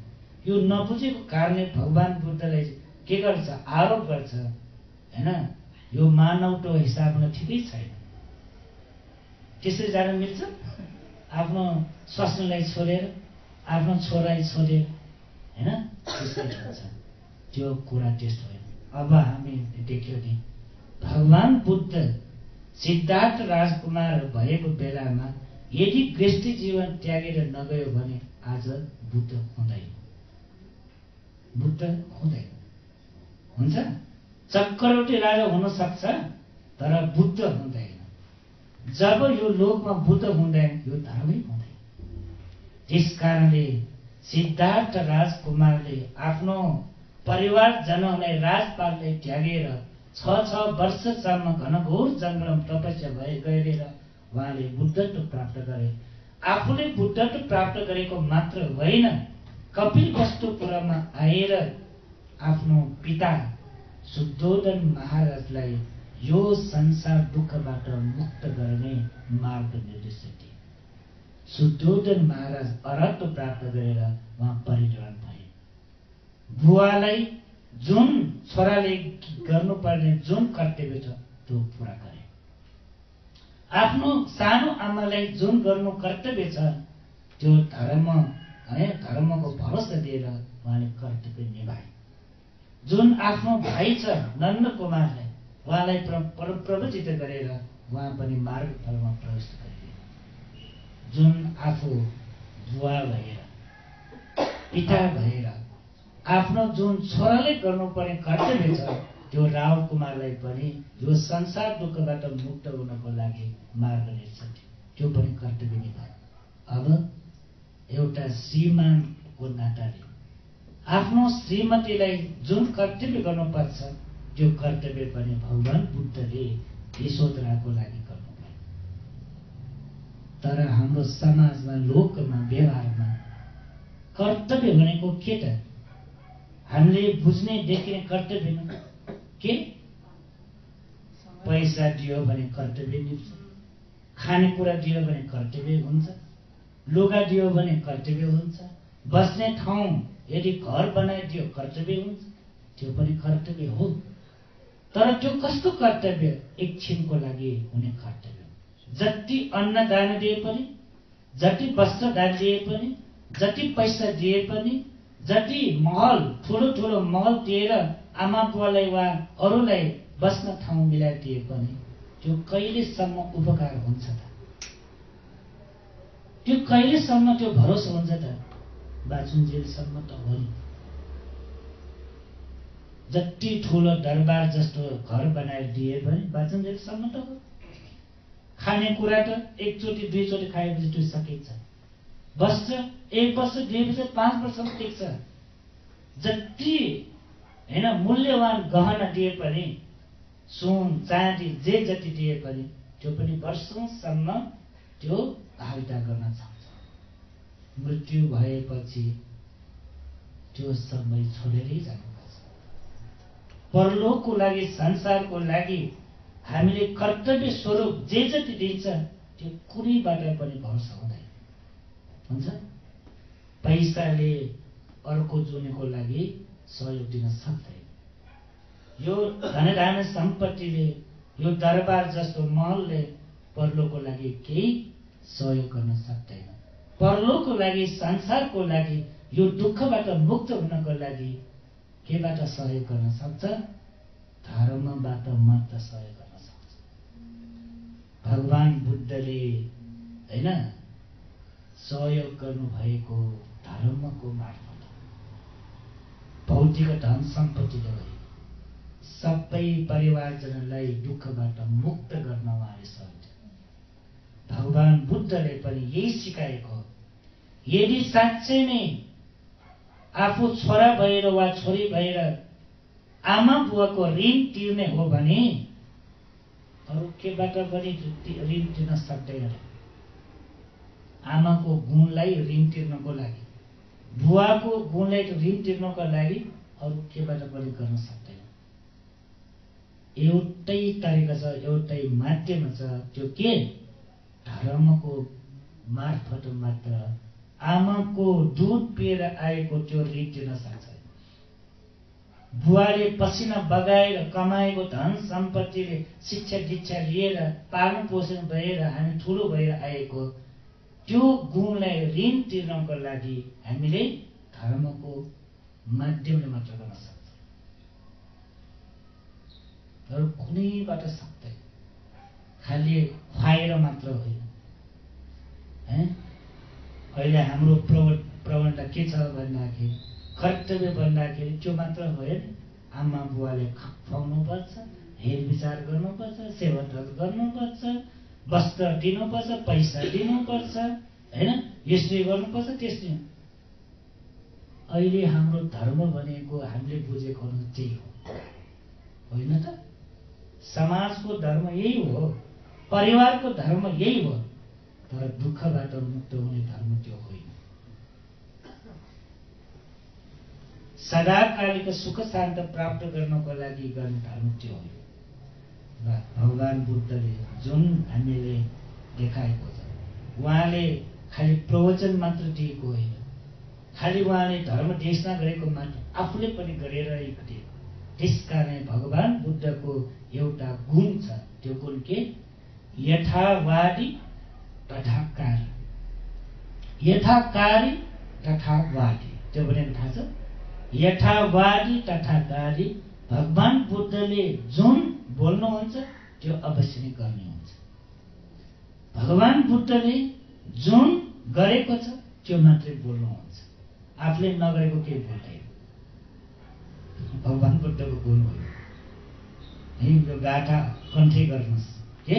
यो नबुझेको कारणले भगवान बुद्धलाई के गर्छ? आरोप गर्छ हैन। यो मानवको हिसाबमा ठिकै छैन। त्यसरी जान मिल्छ? आफ्नो स्वास्नीलाई छोडेर, आफ्नो छोरालाई छोडेर हैन, त्यसरी हुन्छ। त्यो कुरा त्यस्तो होइन। अब हामी देख्यौँ नि भगवान बुद्ध सिद्धार्थ राजकुमार भएको बेलामा यदि गृहस्थी जीवन त्यागेर नगयो भने आज बुद्ध हुँदैन। बुद्ध हुँदैन। हुन्छ? चक्रवर्ती राजा हुन सक्छ तर बुद्ध हुँदैन। जब यो लोकमा बुद्ध हुँदैन यो धर्मै हुँदैन। त्यस कारणले सिद्धार्थ राजकुमारले आफ्नो परिवारजनहरूलाई राजपाललाई त्यागेर 6 वर्षसम्म घनघोर जङ्गलमा तपस्या गरेर उहाँले बुद्धत्व प्राप्त गरे। आफूले बुद्धत्व प्राप्त गरेको मात्र होइन, कपिलवस्तुपुरमा आएर आफ्नो पिता शुद्धोधन महाराजलाई यो संसार दुःखबाट मुक्त गर्ने मार्ग निर्देश दिए। शुद्धोधन महाराज अरहत्व प्राप्त गरेर उहाँ परिनिर्वाण भए। बुवालाई जुन छोराले गर्नुपर्ने जुन कर्तव्य छ त्यो पूरा गरे। आफ्नो सानो आमालाई जुन गर्नु कर्तव्य छ त्यो धर्मको भरोसा दिएर उहाँले कर्तव्य निभाए। जुन आफ्नो भाइ छ नन्द कुमारलाई उहाँलाई प्रवचित गरेर उहाँ पनि मार्गफलमा प्रवेश गरिदिए। जुन आफू बुवा भएर पिता भएर आफ्नो जुन छोराले गर्नुपर्ने कर्तव्य छ त्यो राहुल कुमारलाई पनि यो संसार दुःखबाट मुक्त हुनको लागि मार्ग निर्देश त्यो पनि कर्तव्य निभाए। अब एउटा श्रीमानको नाताले आफ्नो श्रीमतीलाई जुन कर्तव्य गर्नुपर्छ त्यो कर्तव्य पनि भगवान बुद्धले यशोधराको लागि गर्नुभयो। तर हाम्रो समाजमा, लोकमा, व्यवहारमा कर्तव्य भनेको के त? हामीले बुझ्ने देखिने कर्तव्य के? पैसा दियो भने कर्तव्य निप्छ, खानेकुरा दियो भने कर्तव्य हुन्छ, लुगा दियो भने कर्तव्य हुन्छ, बस्ने ठाउँ यदि घर बनाइदियो कर्तव्य हुन्छ, त्यो पनि कर्तव्य हो। तर त्यो कस्तो कर्तव्य? एकछिनको लागि हुने कर्तव्य। जति अन्न दान दिए पनि, जति वस्त्र दान दिए पनि, जति पैसा दिए पनि, जति महल ठुलो ठुलो महल दिएर आमा बुवालाई वा अरूलाई बस्न ठाउँ मिलाइदिए पनि त्यो कहिलेसम्म उपकार हुन्छ त? त्यो कहिलेसम्म त्यो भरोसा हुन्छ त? बाँचुन्जेलसम्म त हो नि। जति ठुलो दरबार जस्तो घर बनाएर दिए पनि बाँचुन्जेलसम्म त हो। खानेकुरा त एकचोटि दुईचोटि खाएपछि त्यो सकिन्छ। वस्त्र 1 वर्ष 2 वर्ष 5 वर्षसम्म टिक्छ। जति हैन मूल्यवान गहना दिए पनि, सुन चाँदी जे जति दिए पनि त्यो पनि वर्षौंसम्म त्यो हाल्टा गर्न सक्छ। मृत्यु भएपछि त्यो सबै छोडेरै जानुपर्छ। परलोकको लागि, संसारको लागि हामीले कर्तव्य स्वरूप जे जति दिन्छ त्यो कुनैबाट पनि भरोसा हुँदैन। हुन्छ? पैसाले अर्को जुनेको लागि सहयोग दिन सक्दैन। यो धनधान्य सम्पत्तिले, यो दरबार जस्तो महलले परलोकको लागि केही सहयोग गर्न सक्दैन। परलोकको लागि, संसारको लागि, यो दुःखबाट मुक्त हुनको लागि केबाट सहयोग गर्न सक्छ? धर्मबाट मात्र सहयोग गर्न सक्छ। भगवान बुद्धले हैन सहयोग गर्नु भएको धर्मको मार्फत, भौतिक धन सम्पत्तिले होइन, सबै परिवारजनलाई दुःखबाट मुक्त गर्न उहाँले सहयोग। भगवान बुद्धले पनि यही सिकाएको हो। यदि साँच्चै नै आफू छोरा भएर वा छोरी भएर आमा बुवाको ऋण तिर्ने हो भने अरू केबाट पनि ऋण तिर्न सक्दैन। आमाको गुणलाई ऋण तिर्नको लागि, बुवाको गुणलाई ऋण तिर्नको लागि अरू केबाट पनि गर्न सक्दैन। एउटै तरिका छ, एउटै माध्यम छ। त्यो के? धर्मको मार्फत मात्र आमाको दुध पिएर आएको त्यो ऋण तिर्न सक्छ। बुवाले पसिना बगाएर कमाएको धन सम्पत्तिले शिक्षा दीक्षा लिएर पालन पोषण भएर हामी ठुलो भएर आएको त्यो गुणलाई ऋण तिर्नको लागि हामीले धर्मको माध्यमले मात्र गर्न सक्छ। अरू कुनैबाट सक्दैन। खालि खुवाएर मात्र होइन। अहिले हाम्रो प्रवणता के छ भन्दाखेरि, कर्तव्य भन्दाखेरि त्यो मात्र होइन। आमा बुवाले खुवाउनुपर्छ, हेरविचार गर्नुपर्छ, सेवाधर गर्नुपर्छ, वस्त्र दिनुपर्छ, पैसा दिनुपर्छ, हैन? यसले गर्नुपर्छ, त्यसले। अहिले हाम्रो धर्म भनेको हामीले बुझेको त्यही हो, होइन त? समाजको धर्म यही हो, परिवारको धर्म यही हो। तर दुःखबाट मुक्त हुने धर्म त्यो होइन। सदाकालिक सुख शान्त प्राप्त गर्नको लागि गर्ने धर्म त्यो होइन। भगवान बुद्धले जुन हामीले देखाएको छ, उहाँले खालि प्रवचन मात्र दिएको होइन, खालि उहाँले धर्म देशना गरेको मात्र आफूले पनि गरेर दिएको। त्यसकारण भगवान बुद्धको एउटा गुण छ। त्यो गुण के? यथावादी तथा कारी। यथाकारी तथा वादी। त्यो भनेको थाहा छ? यथावादी तथा कारी। भगवान बुद्धले जुन बोल्नुहुन्छ त्यो अवश्य नै गर्ने हुन्छ। भगवान बुद्धले जुन गरेको छ त्यो मात्रै बोल्नुहुन्छ। आफूले नगरेको केही बोल्दैन। भगवान बुद्धको गुण हो। यो गाथा कन्ठे गर्नुहोस् के?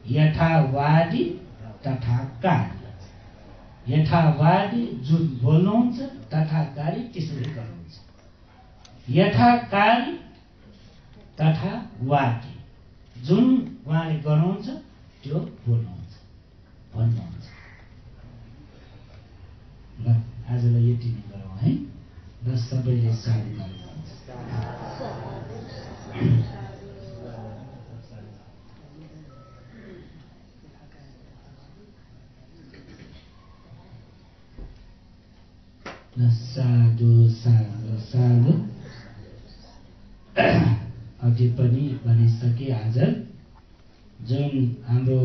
यथावादी तथा कारी। यथावादी जुन बोल्नुहुन्छ, तथाकारी त्यसरी गर्नुहुन्छ। यथाकारी तथा वादी जुन उहाँले गर्नुहुन्छ त्यो बोल्नुहुन्छ, भन्नुहुन्छ। ल आजलाई यति नै गरौँ है। र सबैले साधु गर्नुहुन्छ। अझै पनि भनिसके। आज जुन हाम्रो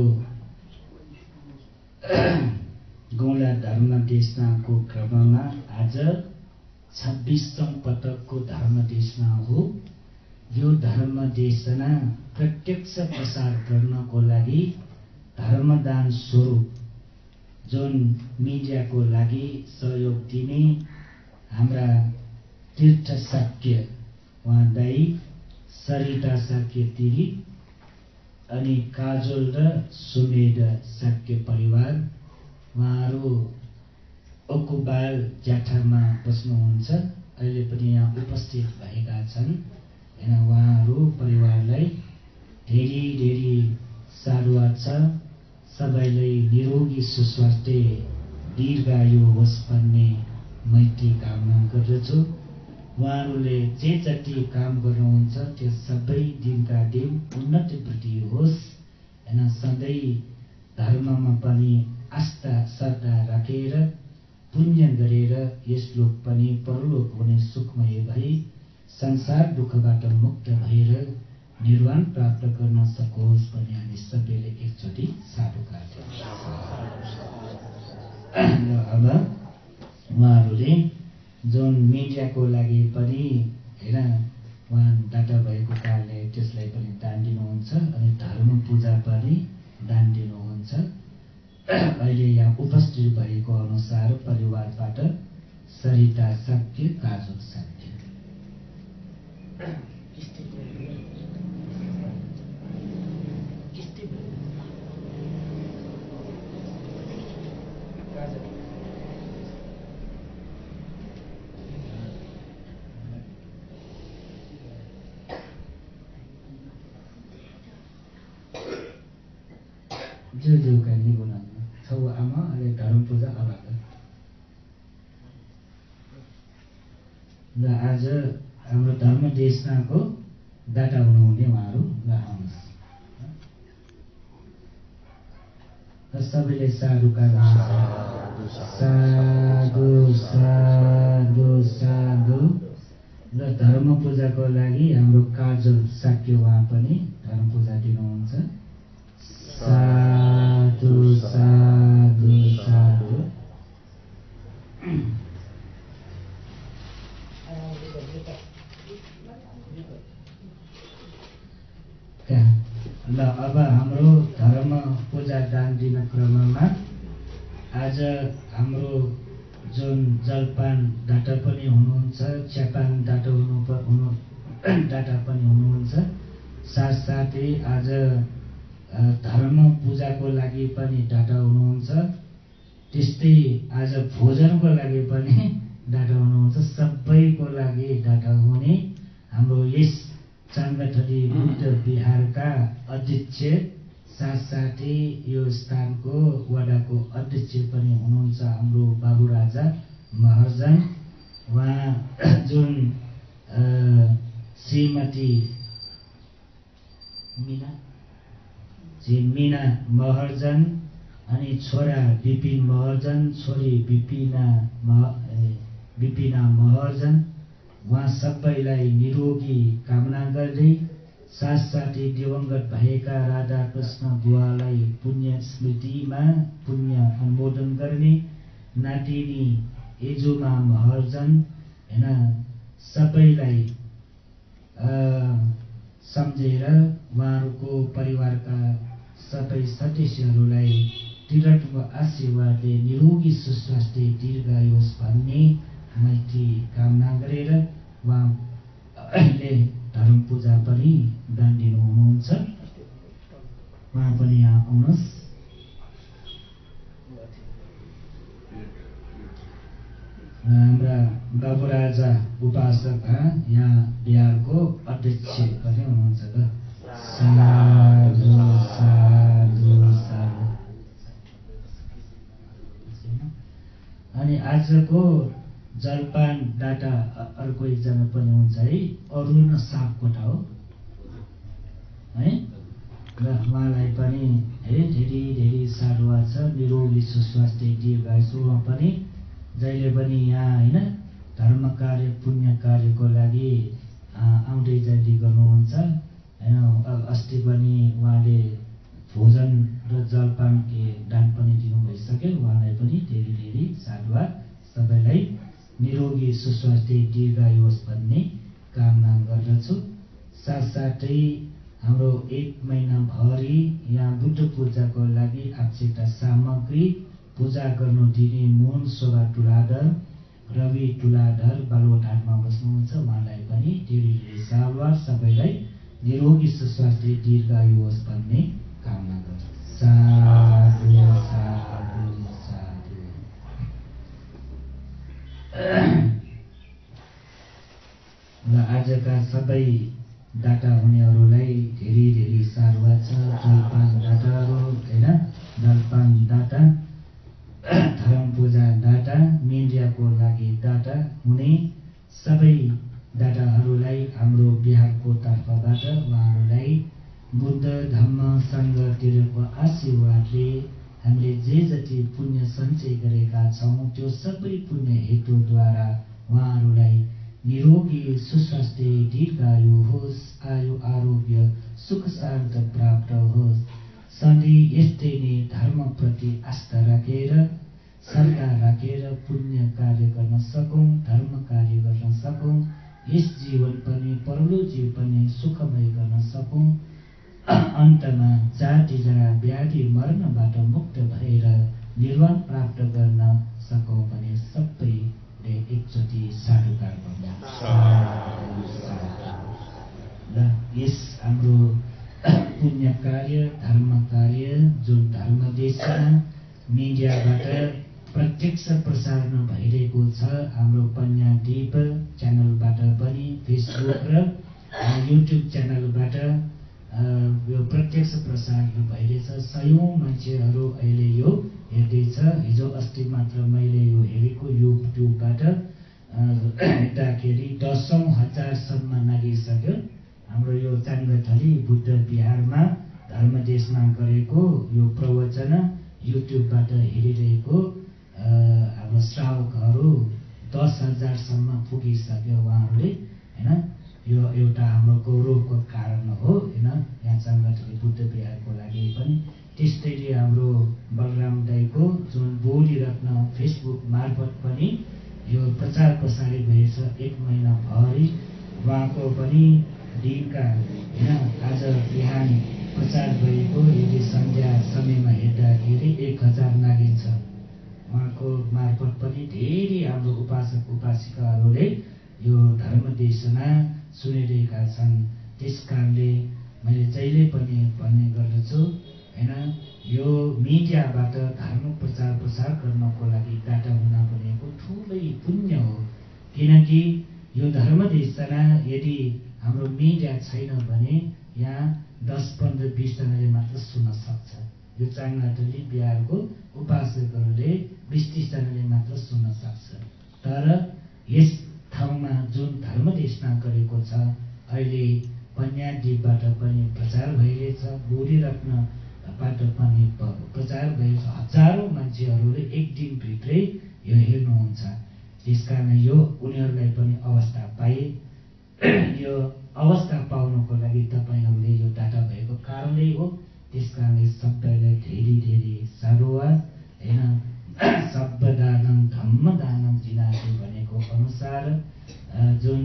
गौडा धर्म देशनाको क्रममा आज 26औं पटकको धर्म देशना हो। यो धर्म देशना प्रत्यक्ष प्रसार गर्नको लागि धर्मदान स्वरूप जुन मिडियाको लागि सहयोग दिने हाम्रा तीर्थ शाक्य उहाँ दाई, सरिता शाक्य तिरी अनि काजल र सुमेध शाक्य परिवार, उहाँहरू ओकुबाल ज्याठामा बस्नुहुन्छ। अहिले पनि यहाँ उपस्थित भएका छन्। उहाँहरू परिवारलाई धेरै धेरै साधुवाद छ। सबैलाई निरोगी सुस्वास्थ्य दीर्घायु होस् भन्ने मैत्री कामना गर्दछु। उहाँहरूले जे जति काम गर्नुहुन्छ त्यो सबै दिनका दिन उन्नति वृद्धि होस् हैन। सधैँ धर्ममा पनि आस्था श्रद्धा राखेर पुण्य गरेर यस लोक पनि परलोक हुने सुखमय भई संसार दुःखबाट मुक्त भएर निर्वाण प्राप्त गर्न सकोस् भन्ने हामी सबैले एकचोटि साधुकार दियौँ। अब उहाँहरूले जुन मिडियाको लागि पनि हैन उहाँ डाटा भएको कारणले त्यसलाई पनि दान दिनुहुन्छ अनि धर्म पूजा पनि दान दिनुहुन्छ। अहिले यहाँ उपस्थित भएको अनुसार परिवारबाट सरिता शाक्य, काजल शाक्य। जो कहीं गुना छौ आमा अहिले धर्म पूजा अभाव र आज हाम्रो धर्म देशनाको डाटा हुनुहुने उहाँहरू ल आउनुहोस् र सबैले साधुका साधु साधु साधु। र धर्म पूजाको लागि हाम्रो काजल शाक्य उहाँ पनि धर्म पूजा दिनुहुन्छ। साधु साधु साधु। ल अब हाम्रो धर्म पूजा दान दिन क्रममा आज हाम्रो जुन जलपान डाटा पनि हुनुहुन्छ, च्यापान डाटा डाटा पनि हुनुहुन्छ। साथसाथै आज धर्म पूजाको लागि पनि डाटा हुनुहुन्छ। त्यस्तै आज भोजनको लागि पनि डाटा हुनुहुन्छ। सबैको लागि डाटा हुने हाम्रो यस चाङ्गाथली बुद्ध विहारका अध्यक्ष साथसाथै यो स्थानको वडाको अध्यक्ष पनि हुनुहुन्छ हाम्रो बाबु राजा महर्जन। उहाँ जुन श्रीमती मीना महर्जन अनि छोरा विपिन महर्जन, छोरी विपिना महर्जन, उहाँ सबैलाई निरोगी कामना गर्दै साथसाथै दिवंगत भएका राधा कृष्ण बुवालाई पुण्य स्मृतिमा पुण्य अनुमोदन गर्ने नातिनी एजुमा महर्जन हैन सबैलाई सम्झेर उहाँहरूको परिवारका सबै सदस्यहरूलाई तीर्थको आशीर्वादले निरोगी सुस्वास्थ्य दीर्घायु होस् भन्ने मैत्री कामना गरेर उहाँ अहिले धर्म पूजा पनि दान दिनु हुनुहुन्छ। उहाँ पनि यहाँ आउनुहोस्। हाम्रा बाबु राजा उपासक यहाँ बिहारको अध्यक्ष पनि हुनुहुन्छ। साधु साधु साधु। अनि आजको जलपान डाटा अर्को एकजना पनि हुन्छ है, अरुण सापकोटा हो है। र उहाँलाई पनि धेरै धेरै साधुवाद छ। निरोगी सुस्वास्थ्य दीर्घायुमा पनि जहिले पनि यहाँ हैन धर्म कार्य पुण्य कार्यको लागि आउँदै जाँदै गर्नुहुन्छ हैन। अस्ति पनि उहाँले भोजन र जलपान दान पनि दिनु भइसक्यो। उहाँलाई पनि धेरै धेरै साधुवाद। सबैलाई निरोगी सुस्वास्थ्य दीर्घायु होस् भन्ने कामना गर्दछु। साथसाथै हाम्रो 1 महिनाभरि यहाँ बुद्ध पूजाको लागि आवश्यकता सामग्री पूजा गर्नु दिने मुन शोभा तुलाधर रवि तुलाधर बालुवाटारमा बस्नुहुन्छ। उहाँलाई पनि धेरै धेरै साधुवाद। सबैलाई निरोगी सुस्वास्थ्य दीर्घायु होस् भन्ने कामना गर्छु। साधु साधु साधु। ल आजका सबै दाता हुनेहरूलाई धेरै धेरै साधुवाद छ। जलपान दाताहरू हैन, जलपान दाता, धर्म पूजा दाता, मिडियाको लागि दाता हुने सबै दाताहरूलाई हाम्रो बिहारको तर्फबाट उहाँहरूलाई बुद्ध धम्म सङ्घतिरको आशीर्वादले हामीले जे जति पुण्य सञ्चय गरेका छौँ त्यो सबै पुण्य हेतुद्वारा उहाँहरूलाई निरोगी सुस्वास्थ्य दीर्घायु होस्, आयु आरोग्य सुख शान्ति प्राप्त होस्। सधैँ यस्तै नै धर्मप्रति आस्था राखेर श्रद्धा राखेर पुण्य कार्य गर्न सकौँ, धर्म कार्य गर्न सकौँ। यस जीवन पनि परलो जीवन पनि सुखमय गर्न सकौँ। अन्तमा जाति जरा व्याधि मर्नबाट मुक्त भएर निर्वाण प्राप्त गर्न सकौँ भने सबैले एकचोटि साधुकार गर्नु। यस हाम्रो पुण्य कार्य धर्म कार्य जुन धर्म देशमा मिडियाबाट प्रत्यक्ष प्रसारण भइरहेको छ, हाम्रो पन्यादीप च्यानलबाट पनि फेसबुक र युट्युब च्यानलबाट यो प्रत्यक्ष प्रसारण भइरहेछ। सयौं मान्छेहरू अहिले यो हेर्दैछ। हिजो अस्ति मात्र मैले यो हेरेको युट्युबबाट हेर्दाखेरि 10,000सम्म नागिसक्यो। हाम्रो यो चाङ्गथली बुद्ध विहारमा धर्मदेशमा गरेको यो प्रवचन युट्युबबाट हेरिरहेको हाम्रो श्रावकहरू 10,000सम्म पुगिसक्यो उहाँहरूले हैन। यो एउटा हाम्रो गौरवको कारण हो हैन, यहाँ चाङ्गथली बुद्ध विहारको लागि पनि। त्यस्तैले हाम्रो बलराम दाईको जुन बोली रत्न फेसबुक मार्फत पनि यो प्रचार प्रसारित भएछ 1 महिनाभरि। उहाँको पनि दिनका हैन आज बिहान प्रचार भएको यदि सन्ध्या समयमा हेर्दाखेरि 1000 नागिन्छ। उहाँको मार्फत पनि धेरै हाम्रो उपासक उपासिकाहरूले यो धर्म देशमा सुनिरहेका छन्। त्यस कारणले मैले जहिले पनि भन्ने गर्दछु हैन, यो मिडियाबाट धर्म प्रचार प्रसार गर्नको लागि दाता हुन भनेको ठुलै पुण्य हो। किनकि यो धर्म देशमा यदि हाम्रो मिडिया छैन भने यहाँ 10, 15, 20 जनाले मात्र सुन्न सक्छ। यो चाङ्गथली बिहारको उपासकहरूले 20-30 जनाले मात्र सुन्न सक्छ। तर यस ठाउँमा जुन धर्म देशना गरेको छ, अहिले पन्यादीपबाट पनि प्रचार भइरहेछ, बोली रत्नबाट पनि प्रचार भइरहेछ। हजारौं मान्छेहरूले एक दिनभित्रै यो हेर्नुहुन्छ। त्यसकारण यो उनीहरूलाई पनि अवस्था पाए। यो अवस्था पाउनको लागि तपाईँहरूले यो डाटा भएको कारणले हो। त्यसकारणले सबैलाई धेरै धेरै साधुवाद हैन। सब्बदानं धम्मदानं जिनाति भनेको अनुसार जुन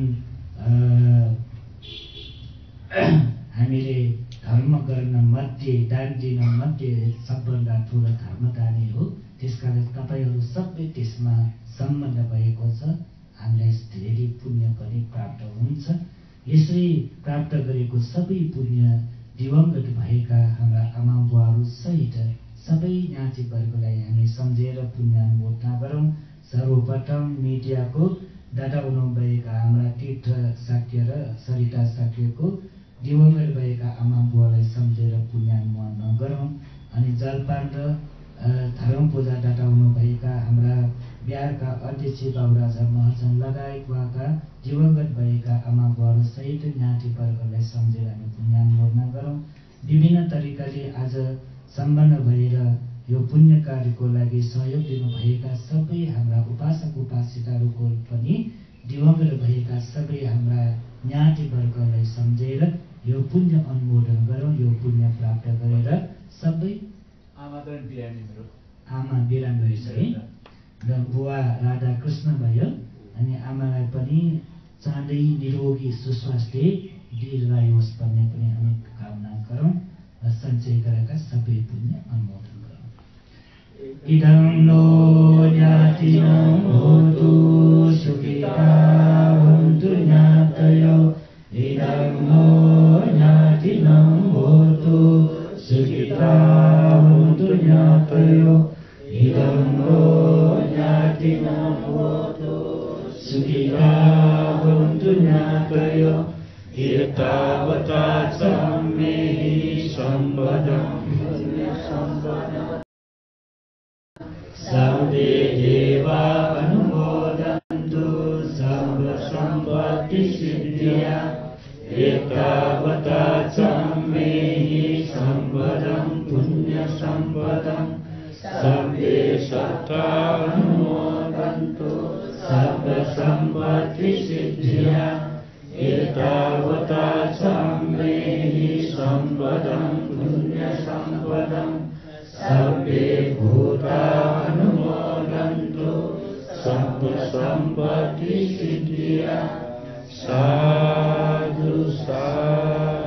हामीले धर्म गर्न मध्ये दान दिन मध्ये सबभन्दा ठुलो धर्मदानै हो। त्यसकारण तपाईँहरू सबै त्यसमा सम्बन्ध भएको छ। हामीलाई धेरै पुण्य पनि प्राप्त हुन्छ। यसरी प्राप्त गरेको सबै पुण्य दिवंगत भएका हाम्रा आमा बुवाहरू सहित सबै ज्ञाति वर्गलाई हामी सम्झेर पुण्यानुमोदना गरौँ। सर्वप्रथम मिडियाको दादा हुनुभएका हाम्रा तीर्थ शाक्य र सरिता शाक्यको दिवंगत भएका आमा बुवालाई सम्झेर पुण्यानुमोदना गरौँ। अनि जलपान र धर्म पूजा दाता हुनुभएका हाम्रा बिहारका अध्यक्ष बाबुराजा महर्जन लगायत उहाँका दिवंगत भएका आमा बुवाहरू सहित ज्ञाति वर्गलाई सम्झेर हामी पुण्यानुमोदना गरौँ। विभिन्न तरिकाले आज सम्पन्न भएर यो पुण्य कार्यको लागि सहयोग दिनुभएका सबै हाम्रा उपासक उपासिकाहरूको पनि दिवंगत भएका सबै हाम्रा ज्ञाति वर्गलाई सम्झेर यो पुण्य अनुमोदन गरौँ। यो पुण्य प्राप्त गरेर सबै आमा बिरामी रहेछ है र बुवा राधाकृष्ण भयो अनि आमालाई पनि चाँडै निरोगी सुस्वास्थ्य दीर्घायुष भन्ने पनि हामी कामना गरौँ र सञ्चय गरेका सबै पुण्य अनुमोदन गरौँ। इदं नो ज्ञातिनं होतु सुखिता भवन्तु ज्ञातयो। इदं नो ज्ञातिनं होतु सुखिता भवन्तु ज्ञातयो। इदं नो ज्ञातिनं होतु सुखिता भवन्तु ज्ञातयो। एतावता च मे सम्पदं सर्वे देवा अनुमोदन्तु सर्वसम्पत्तिसिद्धिया। एतावता च मे सम्पदं पुण्यसम्पदं सर्वे सत्ता अनुमोदन्तु सर्वसम्पत्तिसिद्धिया। एतावता च मे सम्पदं पुण्यसम्पदं सर्वे भूता अनुमोदन्तु सर्वसम्पत्तिसिद्धिया। साधु साधु।